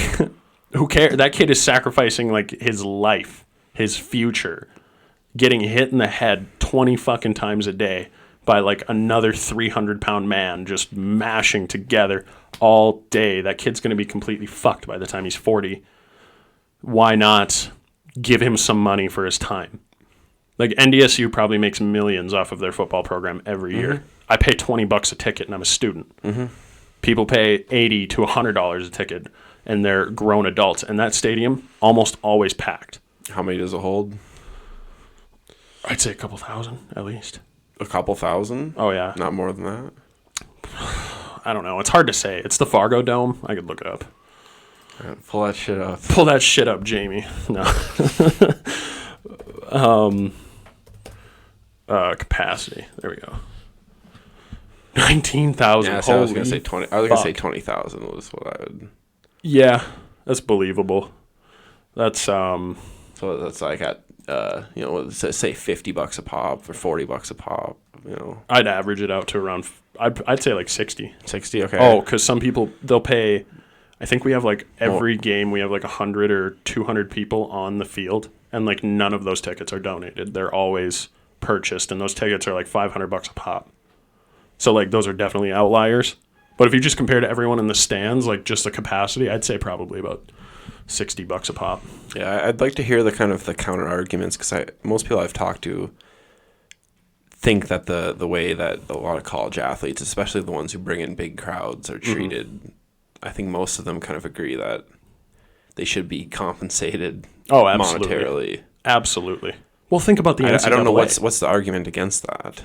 S1: Who cares? That kid is sacrificing like his life, his future, getting hit in the head 20 fucking times a day by like another 300-pound man just mashing together all day. That kid's going to be completely fucked by the time he's 40. Why not give him some money for his time? Like NDSU probably makes millions off of their football program every year. I pay $20 a ticket and I'm a student. People pay $80 to $100 a ticket and they're grown adults. And that stadium almost always packed.
S2: How many does it hold?
S1: I'd say a couple thousand at least.
S2: A couple thousand?
S1: Oh, yeah.
S2: Not more than that?
S1: I don't know. It's hard to say. It's the Fargo Dome. I could look it up.
S2: Right, pull that shit up.
S1: Pull that shit up, Jamie. No. Capacity. There we go. 19,000.
S2: Yeah, so I was gonna say 20. I was gonna say 20,000 was what I would.
S1: Yeah, that's believable. That's
S2: So that's like at say $50 a pop or $40 a pop.
S1: I'd average it out to around. I'd say like 60.
S2: 60. Okay.
S1: Oh, because some people they'll pay. I think we have like every game we have like 100 or 200 people on the field, and like none of those tickets are donated. They're always purchased, and those tickets are like $500 a pop. So like those are definitely outliers. But if you just compare to everyone in the stands, like just the capacity, I'd say probably about $60 a pop.
S2: Yeah, I'd like to hear the kind of the counter arguments because most people I've talked to think that the way that a lot of college athletes, especially the ones who bring in big crowds, are treated. I think most of them kind of agree that they should be compensated monetarily.
S1: Absolutely. Well, think about the NCAA.
S2: I don't know what's the argument against that.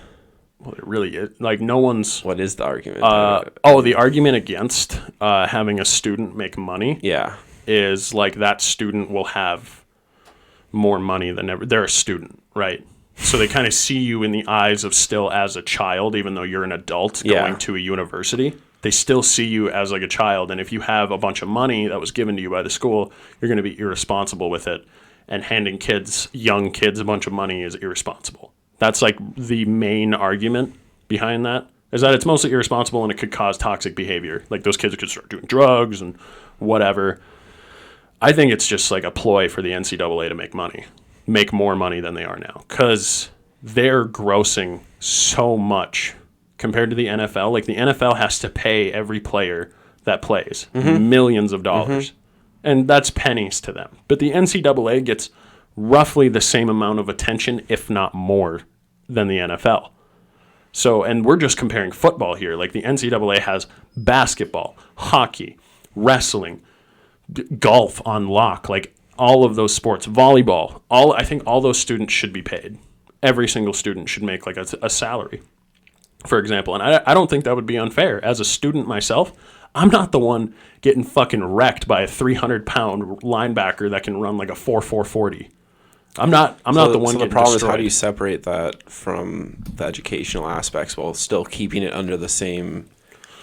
S1: Well, it really is. Like, no one's...
S2: What is the argument?
S1: The argument against having a student make money is, like, that student will have more money than ever. They're a student, right? So they kind of see you in the eyes of still as a child, even though you're an adult going to a university. They still see you as, like, a child. And if you have a bunch of money that was given to you by the school, you're going to be irresponsible with it. And handing young kids, a bunch of money is irresponsible. That's like the main argument behind that, is that it's mostly irresponsible and it could cause toxic behavior. Like those kids could start doing drugs and whatever. I think it's just like a ploy for the NCAA to make more money than they are now, because they're grossing so much compared to the NFL. Like the NFL has to pay every player that plays millions of dollars. And that's pennies to them. But the NCAA gets roughly the same amount of attention, if not more, than the NFL. So, and we're just comparing football here. Like the NCAA has basketball, hockey, wrestling, golf on lock, like all of those sports, volleyball. I think all those students should be paid. Every single student should make like a salary, for example. And I don't think that would be unfair. As a student myself, I'm not the one getting fucking wrecked by a 300-pound linebacker that can run like a 4.4 40. I'm not the one getting destroyed. So the problem is, how do you
S2: separate that from the educational aspects while still keeping it under the same,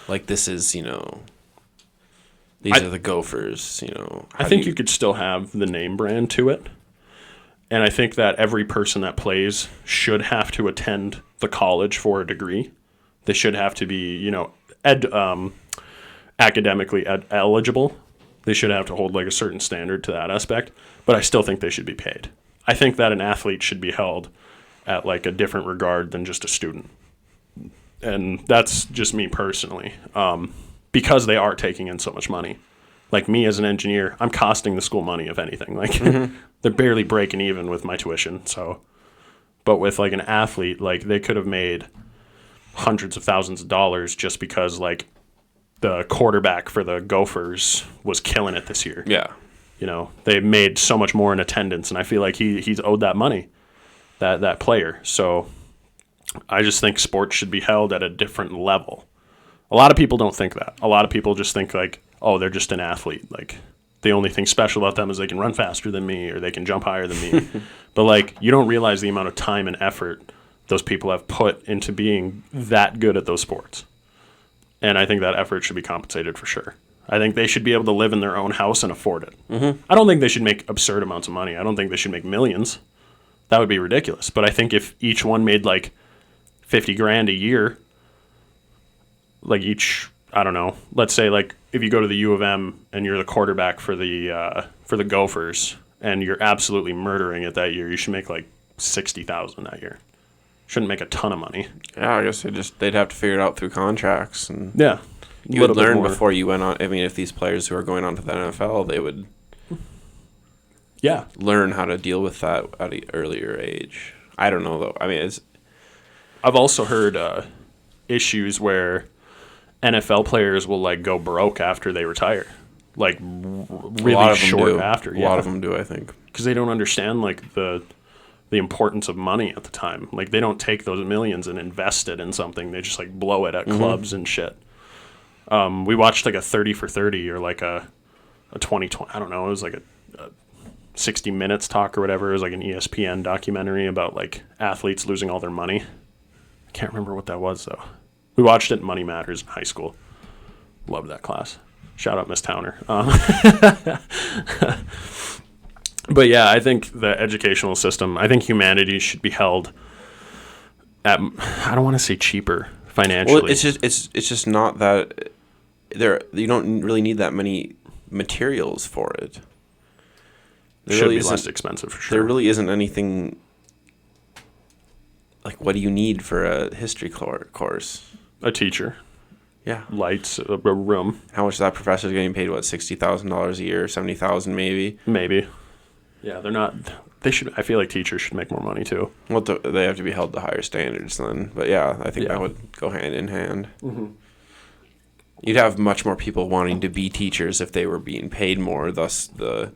S2: like this is, these are the Gophers,
S1: I think you could still have the name brand to it. And I think that every person that plays should have to attend the college for a degree. They should have to be, academically eligible. They should have to hold like a certain standard to that aspect, but I still think they should be paid. I think that an athlete should be held at like a different regard than just a student. And that's just me personally, because they are taking in so much money. Like me as an engineer, I'm costing the school money, if anything. Like they're barely breaking even with my tuition. So, but with like an athlete, like they could have made hundreds of thousands of dollars just because like the quarterback for the Gophers was killing it this year.
S2: Yeah.
S1: They made so much more in attendance, and I feel like he's owed that money, that player. So I just think sports should be held at a different level. A lot of people don't think that. A lot of people just think like, oh, they're just an athlete. Like the only thing special about them is they can run faster than me or they can jump higher than me. But like you don't realize the amount of time and effort those people have put into being that good at those sports. And I think that effort should be compensated for sure. I think they should be able to live in their own house and afford it. I don't think they should make absurd amounts of money. I don't think they should make millions. That would be ridiculous. But I think if each one made like $50,000 a year, like each, I don't know, let's say like if you go to the U of M and you're the quarterback for the Gophers and you're absolutely murdering it that year, you should make like $60,000 that year. Shouldn't make a ton of money.
S2: Yeah, I guess they'd have to figure it out through contracts, and
S1: Yeah,
S2: you would learn before you went on. I mean, if these players who are going on to the NFL, they would learn how to deal with that at an earlier age. I don't know though. I mean,
S1: I've also heard issues where NFL players will like go broke after they retire, like really short after.
S2: A lot of them do, I think,
S1: because they don't understand like the importance of money at the time. Like they don't take those millions and invest it in something. They just like blow it at clubs and shit. We watched like a 30 for 30 or like a 2020. I don't know. It was like a 60 Minutes talk or whatever. It was like an ESPN documentary about like athletes losing all their money. I can't remember what that was though. We watched it in Money Matters in high school. Loved that class. Shout out Miss Towner. But yeah, I think the educational system, I think humanities should be held at, I don't want to say cheaper financially.
S2: Well, it's just not that you don't really need that many materials for it.
S1: There should be less expensive for sure.
S2: There really isn't anything like, what do you need for a history course?
S1: A teacher.
S2: Yeah.
S1: Lights, a room.
S2: How much is that professor's getting paid? What, $60,000 a year, $70,000 maybe?
S1: Maybe. Yeah, they're not. They should. I feel like teachers should make more money too.
S2: Well, they have to be held to higher standards then. But yeah, I think that would go hand in hand.
S1: Mm-hmm.
S2: You'd have much more people wanting to be teachers if they were being paid more. Thus, the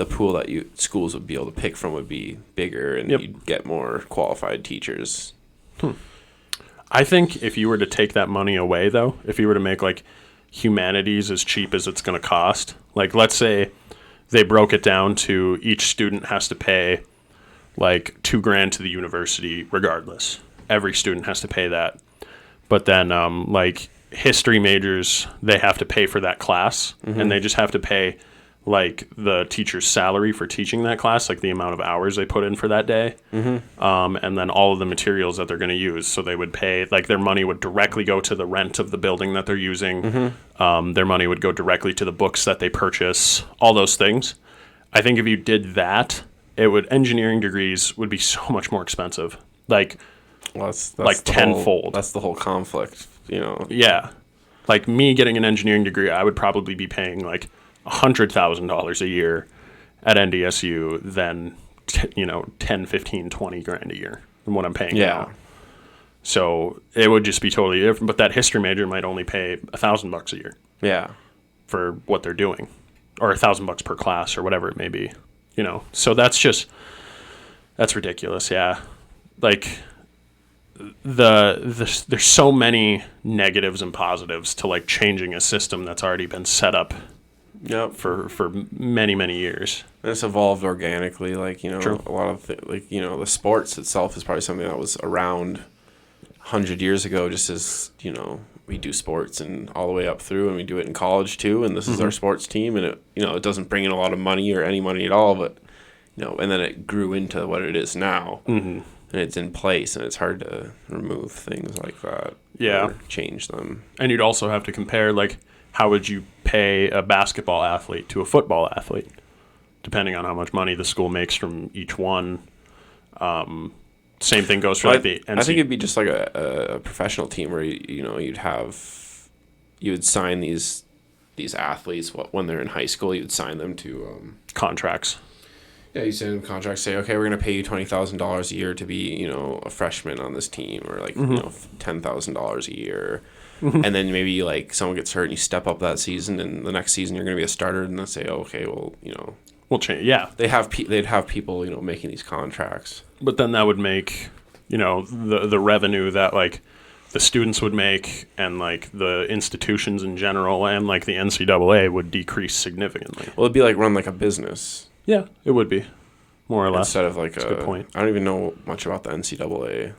S2: pool that schools would be able to pick from would be bigger, and you'd get more qualified teachers.
S1: I think if you were to take that money away, though, if you were to make like humanities as cheap as it's going to cost, like let's say they broke it down to each student has to pay like $2,000 to the university regardless. Every student has to pay that. But then like history majors, they have to pay for that class, and they just have to pay like the teacher's salary for teaching that class, like the amount of hours they put in for that day, and then all of the materials that they're going to use. So they would pay, like their money would directly go to the rent of the building that they're using. Their money would go directly to the books that they purchase, all those things. I think if you did that, engineering degrees would be so much more expensive. Like,
S2: that's
S1: like tenfold.
S2: That's the whole conflict, you know?
S1: Yeah. Like me getting an engineering degree, I would probably be paying like $100,000 a year at NDSU than 10, 15, 20 grand a year than what I'm paying now. So it would just be totally different. But that history major might only pay $1,000 a year.
S2: Yeah.
S1: For what they're doing, or $1,000 per class, or whatever it may be. So that's ridiculous. Yeah, like there's so many negatives and positives to like changing a system that's already been set up.
S2: Yep.
S1: For many, many years.
S2: And it's evolved organically. Like,
S1: True.
S2: A lot of the sports itself is probably something that was around 100 years ago, just as, we do sports and all the way up through, and we do it in college too. And this is our sports team, and it doesn't bring in a lot of money or any money at all, but, and then it grew into what it is now. And it's in place, and it's hard to remove things like that.
S1: Yeah.
S2: Or change them. And
S1: you'd also have to compare, like, how would you pay a basketball athlete to a football athlete, depending on how much money the school makes from each one. Same thing goes for the NC.
S2: I think it'd be just like a professional team where you would sign these athletes when they're in high school. You'd sign them to
S1: contracts.
S2: Yeah, you send them contracts. Say, okay, we're going to pay you $20,000 a year to be a freshman on this team, or like $10,000 a year. And then maybe like someone gets hurt and you step up that season, and the next season you're going to be a starter, and they'll say, oh, okay, well,
S1: we'll change. Yeah,
S2: they'd have people making these contracts.
S1: But then that would make the revenue that like the students would make, and like the institutions in general, and like the NCAA would decrease significantly.
S2: Well, it'd be like run like a business.
S1: Yeah, it would be more or less.
S2: Instead of like
S1: That's a good point.
S2: I don't even know much about the NCAA.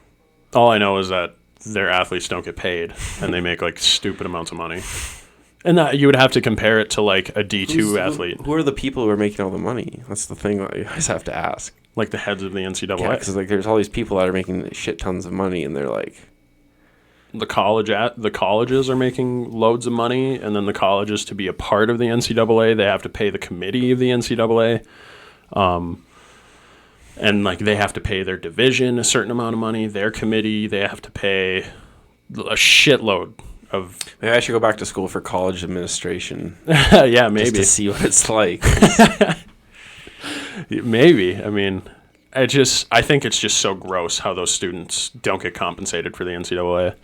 S1: All I know is that their athletes don't get paid, and they make like stupid amounts of money. And that you would have to compare it to like a D2 athlete.
S2: Who are the people who are making all the money? That's the thing that you guys have to ask.
S1: Like the heads of the NCAA.
S2: Yeah, because like there's all these people that are making shit tons of money, and they're like,
S1: the colleges are making loads of money, and then the colleges, to be a part of the NCAA, they have to pay the committee of the NCAA. And like they have to pay their division a certain amount of money, their committee, they have to pay a shitload of.
S2: Maybe I should go back to school for college administration.
S1: Yeah, maybe.
S2: Just to see what it's like.
S1: Maybe. I mean, I think it's just so gross how those students don't get compensated for the NCAA.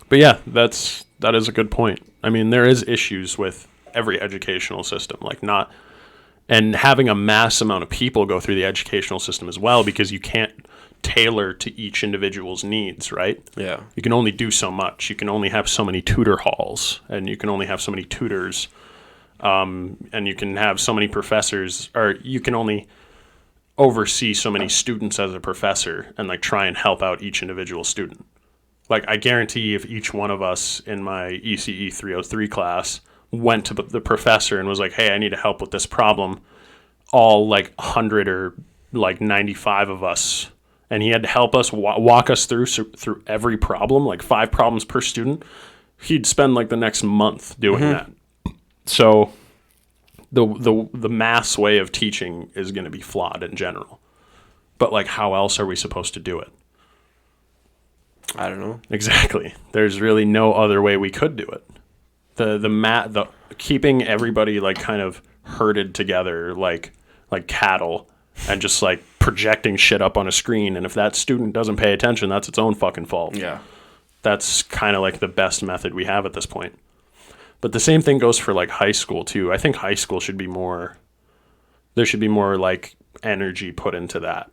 S1: But yeah, that is a good point. I mean, there is issues with every educational system, like not. And having a mass amount of people go through the educational system as well, because you can't tailor to each individual's needs, right?
S2: Yeah.
S1: You can only do so much. You can only have so many tutor halls, and you can only have so many tutors, and you can have so many professors, or you can only oversee so many students as a professor and like try and help out each individual student. Like I guarantee if each one of us in my ECE 303 class went to the professor and was like, hey, I need help with this problem, all like 100 or like 95 of us, and he had to help us walk us through every problem, like 5 problems per student, he'd spend like the next month doing that. So the mass way of teaching is going to be flawed in general. But like how else are we supposed to do it?
S2: I don't know.
S1: Exactly. There's really no other way we could do it. The keeping everybody like kind of herded together like cattle and just like projecting shit up on a screen, and if that student doesn't pay attention, that's its own fucking fault.
S2: Yeah.
S1: That's kind of like the best method we have at this point. But the same thing goes for like high school too. I think high school should be more, there should be more like energy put into that.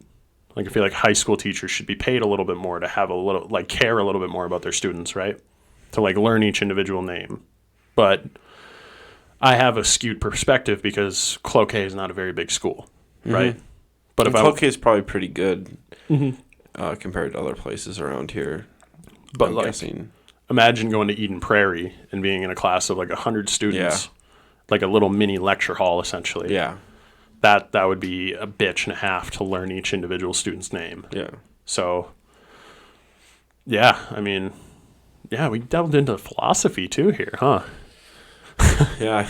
S1: Like I feel like high school teachers should be paid a little bit more to have a little like care a little bit more about their students, right? To like learn each individual name. But I have a skewed perspective because Cloquet is not a very big school, right? But if
S2: Cloquet is probably pretty good compared to other places around here.
S1: But
S2: I'm
S1: like,
S2: guessing.
S1: Imagine going to Eden Prairie and being in a class of like 100 students, like a little mini lecture hall essentially.
S2: Yeah.
S1: That would be a bitch and a half to learn each individual student's name.
S2: Yeah.
S1: So, yeah, I mean, yeah, we delved into philosophy too here, huh?
S2: Yeah.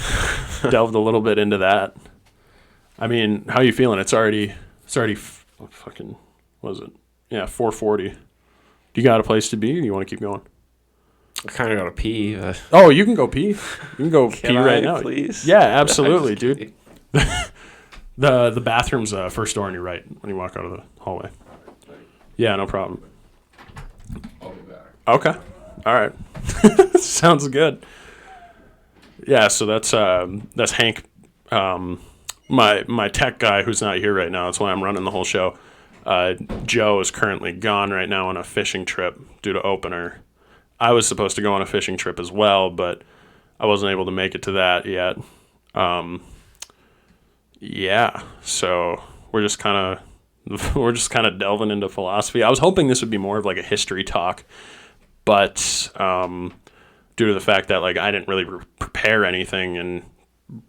S1: Delved a little bit into that. I mean, how you feeling? It's already fucking, what is it? Yeah, 4:40. Do you got a place to be, or you want to keep going?
S2: I kind of got to pee.
S1: Oh, you can go pee. You can go pee right now.
S2: Please?
S1: Yeah, absolutely, dude. The bathroom's first door on your right when you walk out of the hallway. Yeah, no problem.
S2: I'll be back.
S1: Okay. All right. Sounds good. Yeah, so that's Hank, my tech guy who's not here right now. That's why I'm running the whole show. Joe is currently gone right now on a fishing trip due to opener. I was supposed to go on a fishing trip as well, but I wasn't able to make it to that yet. Yeah, so we're just kind of delving into philosophy. I was hoping this would be more of like a history talk, but due to the fact that like I didn't really prepare anything, and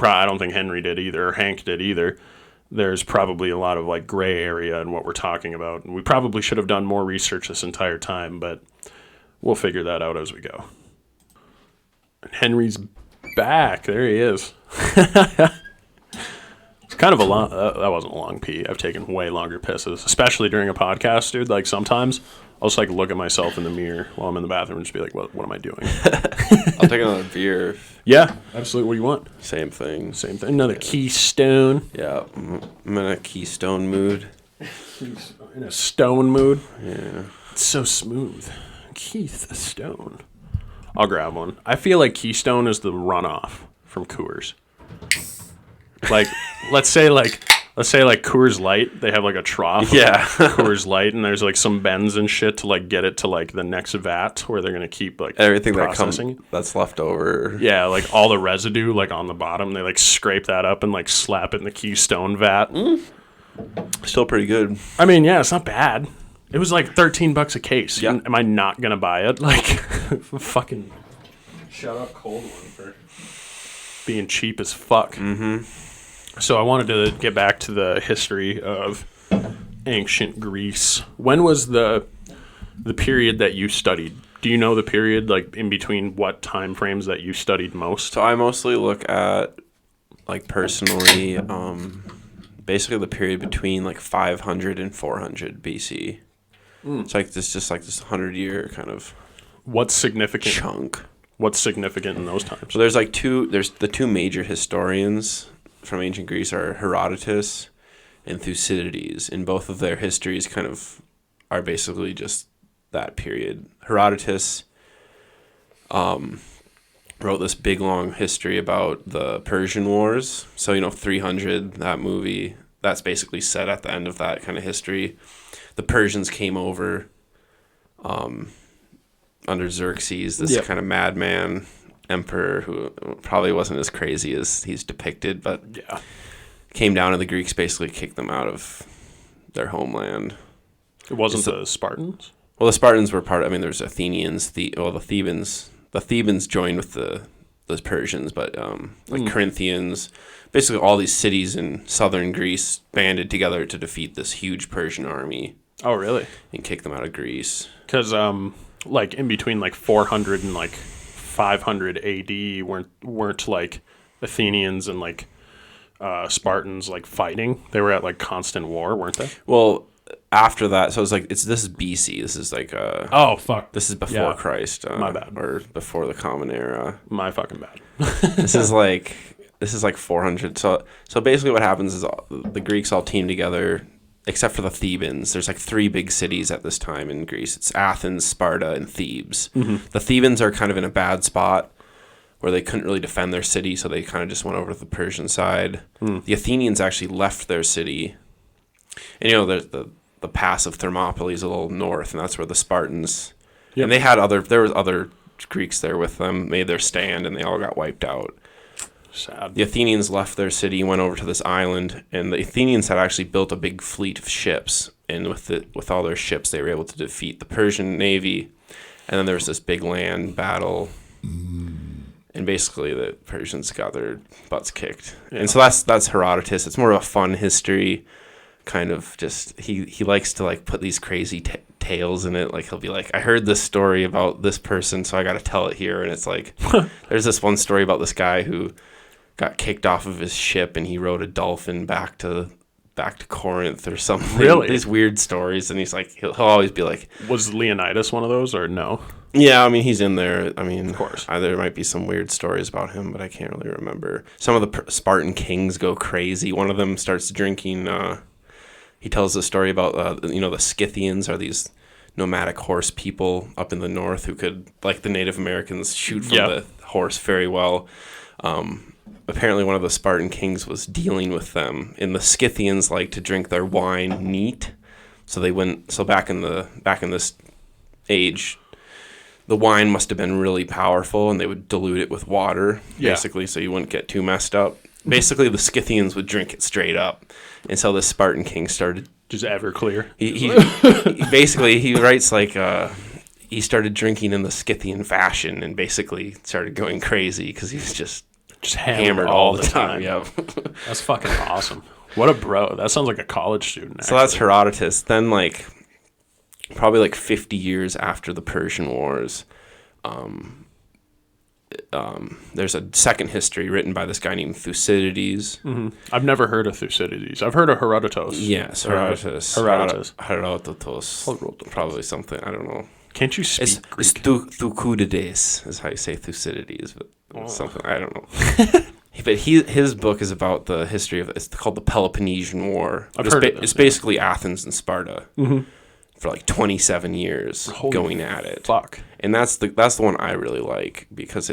S1: I don't think Henry did either, or Hank did either, there's probably a lot of like gray area in what we're talking about. And we probably should have done more research this entire time, but we'll figure that out as we go. And Henry's back. There he is. It's kind of a long, that wasn't a long pee. I've taken way longer pisses, especially during a podcast, dude. Like sometimes I'll just like look at myself in the mirror while I'm in the bathroom and just be like, what am I doing?
S2: I'll take another beer.
S1: Yeah, absolutely. What do you want?
S2: Same thing.
S1: Same thing. Another Keystone.
S2: Yeah, I'm in a Keystone mood.
S1: In a stone mood.
S2: Yeah.
S1: It's so smooth. Keith Stone. I'll grab one. I feel like Keystone is the runoff from Coors. Like, let's say Coors Light, they have like a trough.
S2: Yeah.
S1: Coors Light, and there's like some bends and shit to like get it to like the next vat where they're gonna keep like
S2: everything
S1: processing.
S2: That's left over.
S1: Yeah, like all the residue like on the bottom, they like scrape that up and like slap it in the Keystone vat.
S2: Still pretty good.
S1: I mean, yeah, it's not bad. It was like $13 a case.
S2: Yeah.
S1: Am I not gonna buy it? Like, fucking shut up, cold one for being cheap as fuck.
S2: Mm-hmm.
S1: So I wanted to get back to the history of ancient Greece. When was the period that you studied? Do you know the period, like in between what time frames that you studied most?
S2: So I mostly look at, like personally, basically the period between like 500 and 400 BC. It's like this, just like this 100-year kind of
S1: What's significant?
S2: chunk.
S1: What's significant in those times?
S2: So there's the two major historians from ancient Greece are Herodotus and Thucydides, and both of their histories kind of are basically just that period. Herodotus wrote this big long history about the Persian Wars. So 300, that movie, that's basically set at the end of that kind of history. The Persians came over under Xerxes, this kind of madman emperor who probably wasn't as crazy as he's depicted, but came down, and the Greeks basically kicked them out of their homeland.
S1: It wasn't the Spartans?
S2: Well, the Spartans were there's Athenians, the Thebans. The Thebans joined with the Persians, but Corinthians, basically all these cities in southern Greece banded together to defeat this huge Persian army.
S1: Oh, really?
S2: And kick them out of Greece.
S1: Because like in between like 400 and like 500 AD weren't like Athenians and like Spartans like fighting. They were at like constant war, weren't they?
S2: Well, after that, so it's like this is BC. This is like
S1: oh fuck.
S2: This is before Christ.
S1: My bad.
S2: Or before the Common Era.
S1: My fucking bad.
S2: This is like 400. So basically, what happens is the Greeks all team together, except for the Thebans. There's like three big cities at this time in Greece. It's Athens, Sparta, and Thebes. Mm-hmm. The Thebans are kind of in a bad spot where they couldn't really defend their city, so they kind of just went over to the Persian side. The Athenians actually left their city. And there's the pass of Thermopylae is a little north, and that's where the Spartans... Yep. And there was other Greeks there with them, made their stand, and they all got wiped out.
S1: Sad.
S2: The Athenians left their city, went over to this island, and the Athenians had actually built a big fleet of ships, and with all their ships, they were able to defeat the Persian navy. And then there was this big land battle, and basically the Persians got their butts kicked. Yeah. And so that's Herodotus. It's more of a fun history, kind of just he likes to like put these crazy tales in it. Like he'll be like, I heard this story about this person, so I got to tell it here. And it's like, there's this one story about this guy who got kicked off of his ship, and he rode a dolphin back to Corinth or something.
S1: Really?
S2: These weird stories, and he's like, he'll always be like,
S1: was Leonidas one of those or no?
S2: Yeah, he's in there. Of
S1: course.
S2: There might be some weird stories about him, but I can't really remember. Some of the Spartan kings go crazy. One of them starts drinking. He tells a story about the Scythians are these nomadic horse people up in the north who could, like the Native Americans, shoot from the horse very well. Apparently one of the Spartan kings was dealing with them, and the Scythians like to drink their wine neat. So back in this age, the wine must have been really powerful, and they would dilute it with water, basically, so you wouldn't get too messed up. Basically, the Scythians would drink it straight up, and so the Spartan king started
S1: just Everclear.
S2: He writes like he started drinking in the Scythian fashion, and basically started going crazy because he was just hammered all the time. Yeah,
S1: that's fucking awesome. What a bro. That sounds like a college student.
S2: So that's Herodotus. Then probably 50 years after the Persian Wars, there's a second history written by this guy named Thucydides.
S1: Mm-hmm. I've never heard of Thucydides. I've heard of Herodotus.
S2: Yes, Herodotus. Probably something. I don't know.
S1: Can't you speak Greek?
S2: It's Thucydides is how you say Thucydides, but something I don't know. But his book is about the history of it's called the Peloponnesian War. It's basically Athens and Sparta for 27 years going at it.
S1: Fuck.
S2: And that's the one I really like because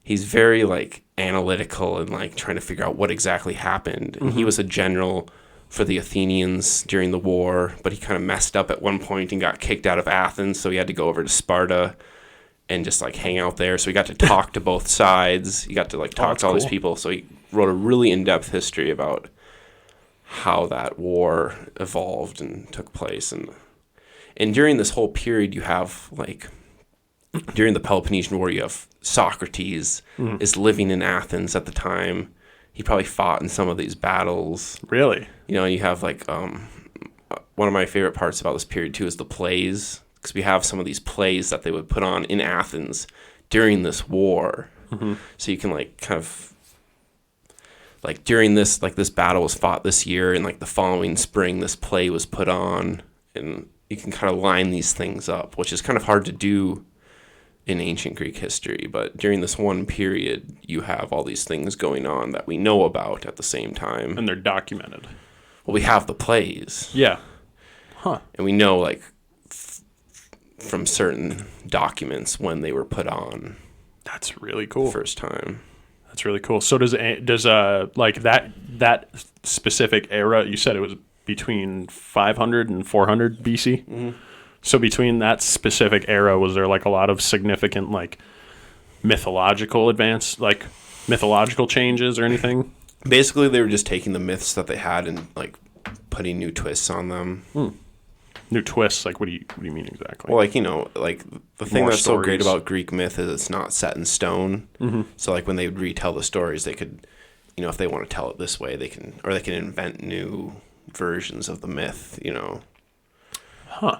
S2: he's very analytical and trying to figure out what exactly happened. And he was a general for the Athenians during the war, but he kind of messed up at one point and got kicked out of Athens, so he had to go over to Sparta and just hang out there. So he got to talk to both sides. He got to talk to all these people. So he wrote a really in-depth history about how that war evolved and took place. And during this whole period, you have during the Peloponnesian War, you have Socrates is living in Athens at the time. He probably fought in some of these battles.
S1: Really?
S2: You have one of my favorite parts about this period too is the plays, because we have some of these plays that they would put on in Athens during this war. So you can kind of like during this battle was fought this year, and like the following spring this play was put on, and you can kind of line these things up, which is kind of hard to do in ancient Greek history. But during this one period, you have all these things going on that we know about at the same time.
S1: And they're documented.
S2: Well, we have the plays.
S1: Yeah. Huh.
S2: And we know, like, from certain documents when they were put on.
S1: That's really cool.
S2: First time.
S1: That's really cool. So does like that specific era, you said it was between 500 and 400 BC?
S2: Mm-hmm.
S1: So between that specific era, was there like a lot of significant like mythological changes or anything?
S2: Basically, they were just taking the myths that they had and like putting new twists on them.
S1: New twists, like what do you mean exactly?
S2: Well, like, you know, like the thing
S1: More
S2: that's
S1: stories.
S2: so great about Greek myth is it's not set in stone.
S1: Mm-hmm.
S2: So like when they would retell the stories, they could, you know, if they want to tell it this way, they can invent new versions of the myth, you know.
S1: Huh.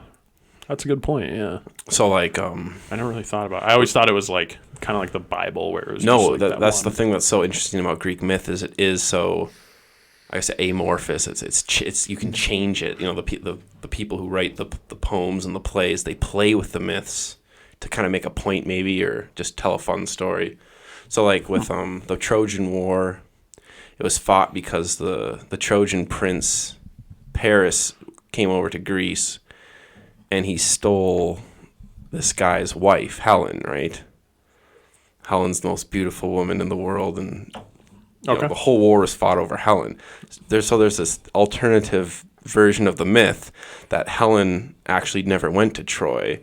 S1: That's a good point, yeah.
S2: So like
S1: I never really thought about it. I always thought it was like kind of like the Bible where it was
S2: no,
S1: just like
S2: that's
S1: one.
S2: the thing that's so interesting about Greek myth is it is so, I guess, amorphous. It's you can change it. You know, the people who write the poems and the plays, they play with the myths to kind of make a point maybe, or just tell a fun story. So like with the Trojan War, it was fought because the Trojan prince Paris came over to Greece and he stole this guy's wife, Helen, right? Helen's the most beautiful woman in the world, and you know, the whole war was fought over Helen. There's this alternative version of the myth that Helen actually never went to Troy.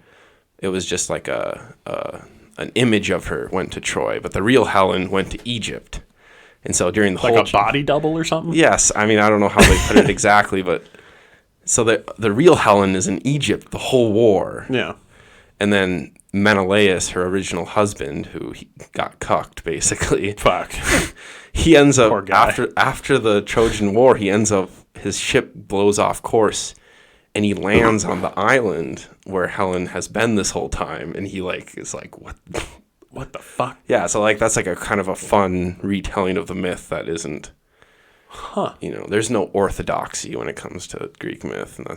S2: It was just like an image of her went to Troy, but the real Helen went to Egypt. And so during the
S1: like
S2: whole
S1: a body double or something?
S2: Yes, I mean I don't know how they put it exactly, but so the real Helen is in Egypt the whole war.
S1: Yeah.
S2: And then Menelaus, her original husband, who he got cucked basically.
S1: Fuck.
S2: He ends up
S1: Poor guy.
S2: after the Trojan War, his ship blows off course and he lands on the island where Helen has been this whole time, and he like is like,
S1: What the fuck?
S2: Yeah, so like that's like a kind of a fun retelling of the myth that isn't, you know, there's no orthodoxy when it comes to Greek myth, and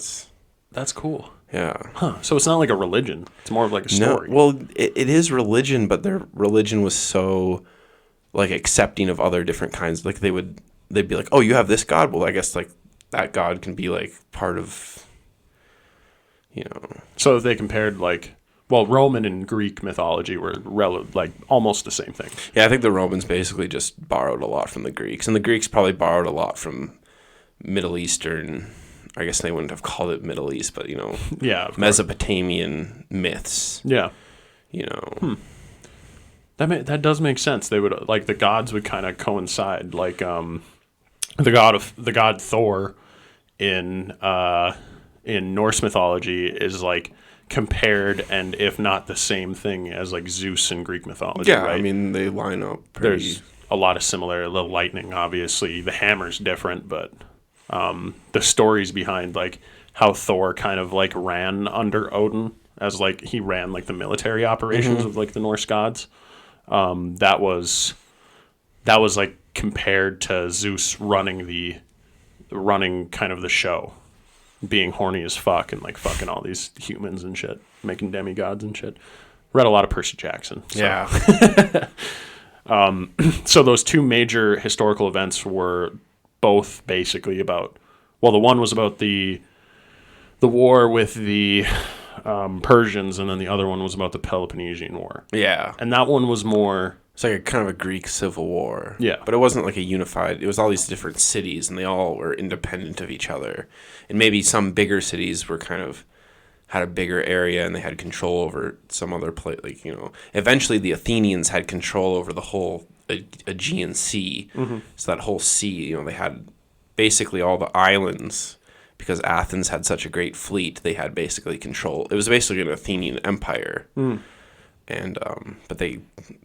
S1: That's cool.
S2: yeah.
S1: Huh. So it's not like a religion. It's more of like a story.
S2: No, well, it is religion, but their religion was so like accepting of other different kinds. Like they'd be like, oh, you have this god. Well, I guess like that god can be like part of, you know.
S1: So they compared like, well, Roman and Greek mythology were like almost the same thing.
S2: Yeah, I think the Romans basically just borrowed a lot from the Greeks, and the Greeks probably borrowed a lot from Middle Eastern. I guess they wouldn't have called it Middle East, but, you know,
S1: Yeah, of course.
S2: Mesopotamian myths.
S1: Yeah.
S2: You know.
S1: That does make sense. They would like the gods would kind of coincide. Like the god Thor in Norse mythology is like compared, and if not the same thing as like Zeus in Greek mythology.
S2: Yeah,
S1: right?
S2: I mean, they line up pretty.
S1: There's a lot of similar. The lightning, obviously, the hammer's different, but the stories behind like how Thor kind of like ran under Odin, as like he ran like the military operations of like the Norse gods. That was like compared to Zeus running kind of the show, being horny as fuck and like fucking all these humans and shit, making demigods and shit. Read a lot of Percy Jackson. So.
S2: Yeah.
S1: So those two major historical events were both basically about, well, the one was about the war with the Persians, and then the other one was about the Peloponnesian War.
S2: Yeah.
S1: And that one was more...
S2: It's like a kind of a Greek civil war.
S1: Yeah.
S2: But it wasn't like a unified... It was all these different cities, and they all were independent of each other. And maybe some bigger cities were kind of... had a bigger area, and they had control over some other place. Like, you know... Eventually, the Athenians had control over the whole Aegean Sea. Mm-hmm. So that whole sea, you know, they had basically all the islands... Because Athens had such a great fleet, they had basically control. It was basically an Athenian empire. And but they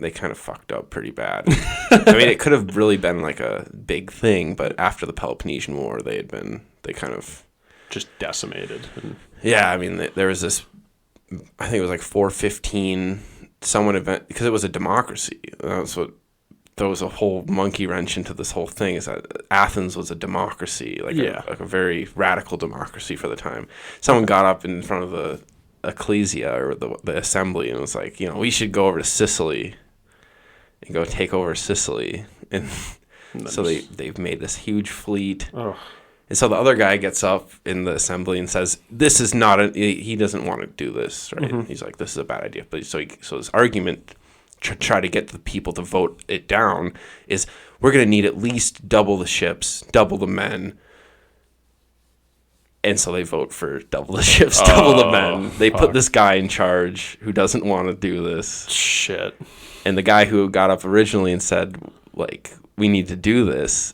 S2: kind of fucked up pretty bad. I mean, it could have really been like a big thing, but after the Peloponnesian War, they kind of
S1: just decimated.
S2: Yeah, I mean, there was this, I think it was like 415, someone event, because it was a democracy. That's what throws a whole monkey wrench into this whole thing is that Athens was a democracy, like a very radical democracy for the time. Someone got up in front of the ecclesia or the assembly and was like, we should go over to Sicily and go take over Sicily. And so they've made this huge fleet.
S1: Oh.
S2: And so the other guy gets up in the assembly and says, this is not he doesn't want to do this, right? Mm-hmm. He's like, this is a bad idea. But so his argument to try to get the people to vote it down is we're going to need at least double the ships, double the men. And so they vote for double the ships, double the men. They put this guy in charge who doesn't want to do this.
S1: Shit.
S2: And the guy who got up originally and said, like, we need to do this,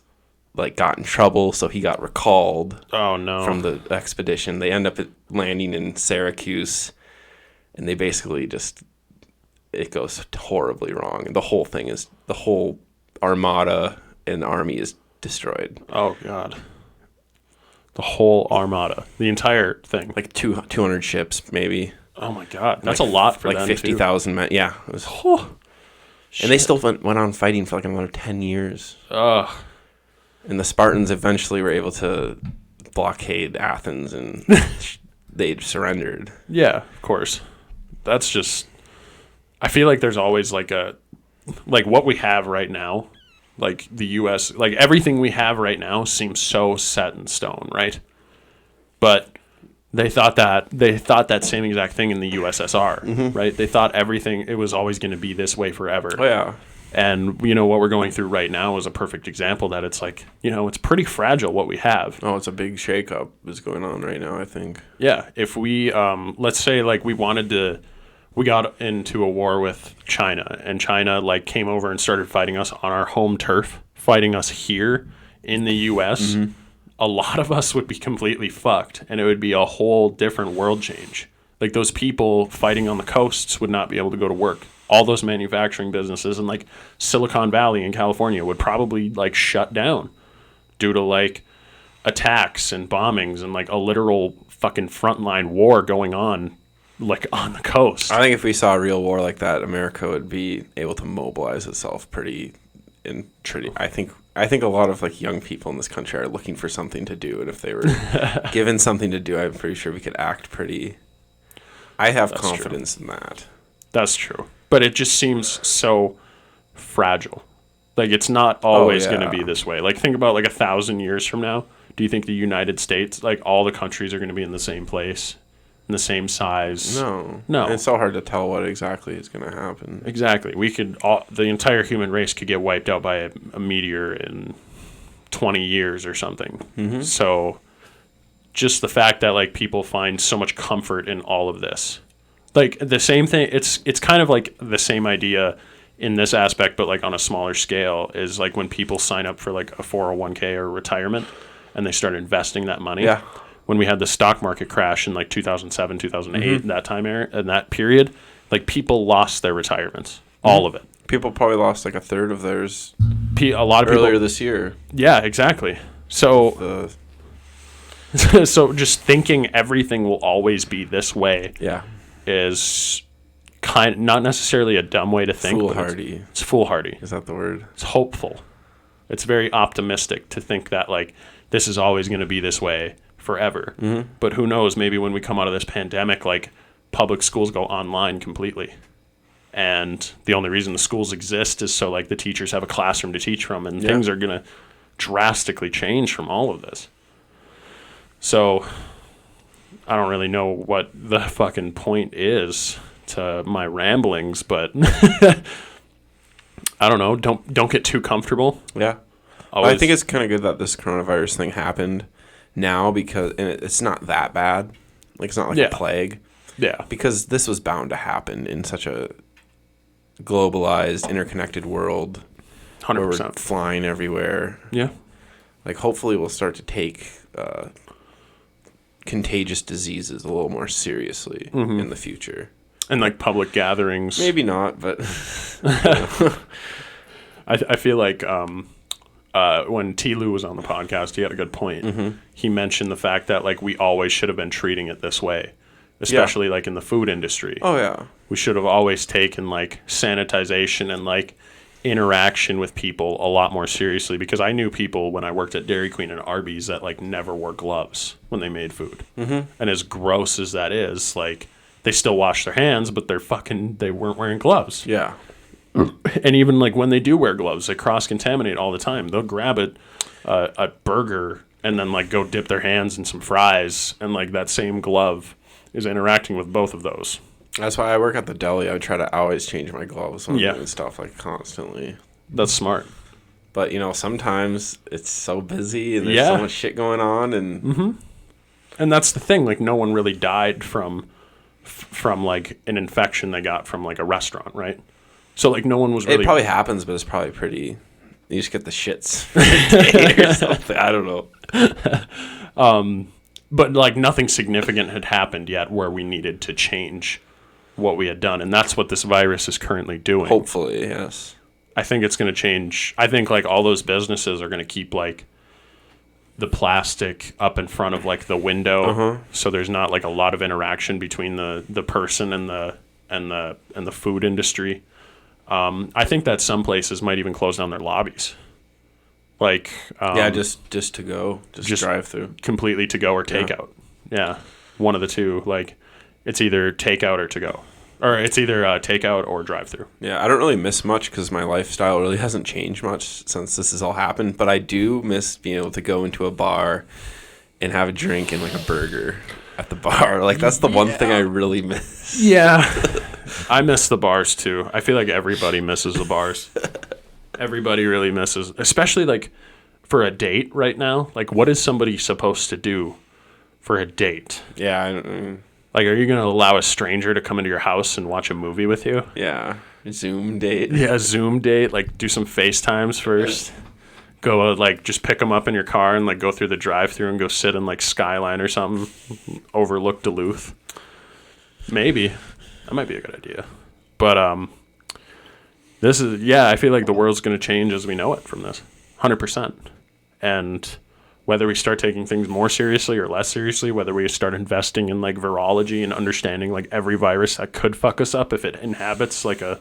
S2: like, got in trouble, so he got recalled.
S1: Oh, no. From
S2: the expedition. They end up landing in Syracuse, and they basically it goes horribly wrong. The whole armada and army is destroyed.
S1: Oh, God. The whole armada. The entire thing.
S2: Like 200 ships, maybe.
S1: Oh, my God. That's a lot for them,
S2: like 50,000 men. Yeah. It was, and they still went on fighting for like another 10 years.
S1: Ugh.
S2: And the Spartans eventually were able to blockade Athens, and they surrendered.
S1: Yeah, of course. That's just... I feel like there's always like what we have right now, like the U.S., like everything we have right now seems so set in stone, right? But they thought that same exact thing in the USSR, mm-hmm. right? They thought it was always going to be this way forever.
S2: Oh, yeah.
S1: And, what we're going through right now is a perfect example that it's like, it's pretty fragile what we have.
S2: Oh, it's a big shakeup is going on right now, I think.
S1: Yeah. If we, let's say, like, we got into a war with China, and China, like, came over and started fighting us on our home turf, fighting us here in the U.S., mm-hmm. a lot of us would be completely fucked, and it would be a whole different world change. Like, those people fighting on the coasts would not be able to go to work. All those manufacturing businesses in like Silicon Valley in California would probably like shut down due to like attacks and bombings and like a literal fucking frontline war going on like on the coast.
S2: I think if we saw a real war like that, America would be able to mobilize itself I think a lot of like young people in this country are looking for something to do, and if they were given something to do, I'm pretty sure we could act pretty. I have confidence in that.
S1: That's true. But it just seems so fragile. Like, it's not always going to be this way. Like, think about, like, 1,000 years from now. Do you think the United States, like, all the countries are going to be in the same place, in the same size?
S2: No. And it's so hard to tell what exactly is going to happen.
S1: Exactly. The entire human race could get wiped out by a meteor in 20 years or something. Mm-hmm. So, just the fact that, like, people find so much comfort in all of this. Like, the same thing, it's kind of like the same idea in this aspect, but like on a smaller scale, is like when people sign up for like a 401k or retirement and they start investing that money.
S2: Yeah.
S1: When we had the stock market crash in like 2007, 2008, mm-hmm. that time in that period, like people lost their retirements, mm-hmm. all of it.
S2: People probably lost like a third of theirs
S1: a lot of people
S2: earlier this year.
S1: Yeah, exactly. So, so just thinking everything will always be this way.
S2: Yeah.
S1: Is not necessarily a dumb way to think.
S2: Foolhardy.
S1: It's foolhardy.
S2: Is that the word?
S1: It's hopeful. It's very optimistic to think that like this is always going to be this way forever. Mm-hmm. But who knows? Maybe when we come out of this pandemic, like public schools go online completely, and the only reason the schools exist is so like the teachers have a classroom to teach from, and things are going to drastically change from all of this. So I don't really know what the fucking point is to my ramblings, but I don't know. Don't get too comfortable.
S2: Yeah. I think it's kind of good that this coronavirus thing happened now because it's not that bad. Like, it's not like a plague.
S1: Yeah.
S2: Because this was bound to happen in such a globalized, interconnected world.
S1: 100%.
S2: Where we're flying everywhere.
S1: Yeah.
S2: Like, hopefully we'll start to take contagious diseases a little more seriously mm-hmm. in the future.
S1: And like public gatherings.
S2: Maybe not, but
S1: I feel like when T. Lou was on the podcast, he had a good point. Mm-hmm. He mentioned the fact that like we always should have been treating it this way, especially like in the food industry.
S2: Oh yeah.
S1: We should have always taken like sanitization and like interaction with people a lot more seriously, because I knew people when I worked at Dairy Queen and Arby's that like never wore gloves when they made food. Mm-hmm. And as gross as that is, like they still wash their hands, but they weren't wearing gloves.
S2: Yeah.
S1: And even like when they do wear gloves, they cross-contaminate all the time. They'll grab a burger and then like go dip their hands in some fries, and like that same glove is interacting with both of those.
S2: That's why I work at the deli. I try to always change my gloves when I'm doing stuff, like constantly.
S1: That's smart.
S2: But, you know, sometimes it's so busy and there's so much shit going on. And
S1: and that's the thing. Like, no one really died from like an infection they got from like a restaurant, right? So like no one was really...
S2: It probably happens, but it's probably pretty... You just get the shits for a day or something. I don't know.
S1: But like nothing significant had happened yet where we needed to change what we had done, and that's what this virus is currently doing.
S2: Hopefully, yes.
S1: I think it's going to change. I think like all those businesses are going to keep like the plastic up in front of like the window, so there's not like a lot of interaction between the person and the food industry. I think that some places might even close down their lobbies. Like
S2: just to go, just drive through,
S1: completely to go or takeout. Yeah, one of the two. Like it's either takeout or to go, or it's either takeout or drive through.
S2: Yeah, I don't really miss much because my lifestyle really hasn't changed much since this has all happened. But I do miss being able to go into a bar and have a drink and like a burger at the bar. Like that's the one thing I really miss.
S1: Yeah, I miss the bars too. I feel like everybody misses the bars. Everybody really misses, especially like for a date right now. Like, what is somebody supposed to do for a date?
S2: Yeah.
S1: Like, are you going to allow a stranger to come into your house and watch a movie with you?
S2: Yeah. Zoom date.
S1: Yeah, Zoom date. Like, do some FaceTimes first. Go, like, just pick them up in your car and, like, go through the drive-thru and go sit in, like, Skyline or something. Overlook Duluth. Maybe. That might be a good idea. But, I feel like the world's going to change as we know it from this. 100%. And whether we start taking things more seriously or less seriously, whether we start investing in like virology and understanding like every virus that could fuck us up if it inhabits like a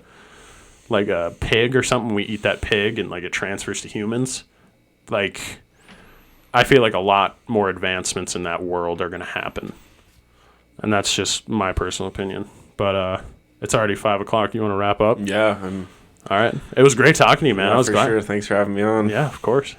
S1: pig or something, we eat that pig and like it transfers to humans. Like, I feel like a lot more advancements in that world are going to happen. And that's just my personal opinion. But it's already 5:00. You want to wrap up?
S2: Yeah.
S1: All right. It was great talking to you, man. I was glad.
S2: Sure. Thanks for having me on.
S1: Yeah, of course.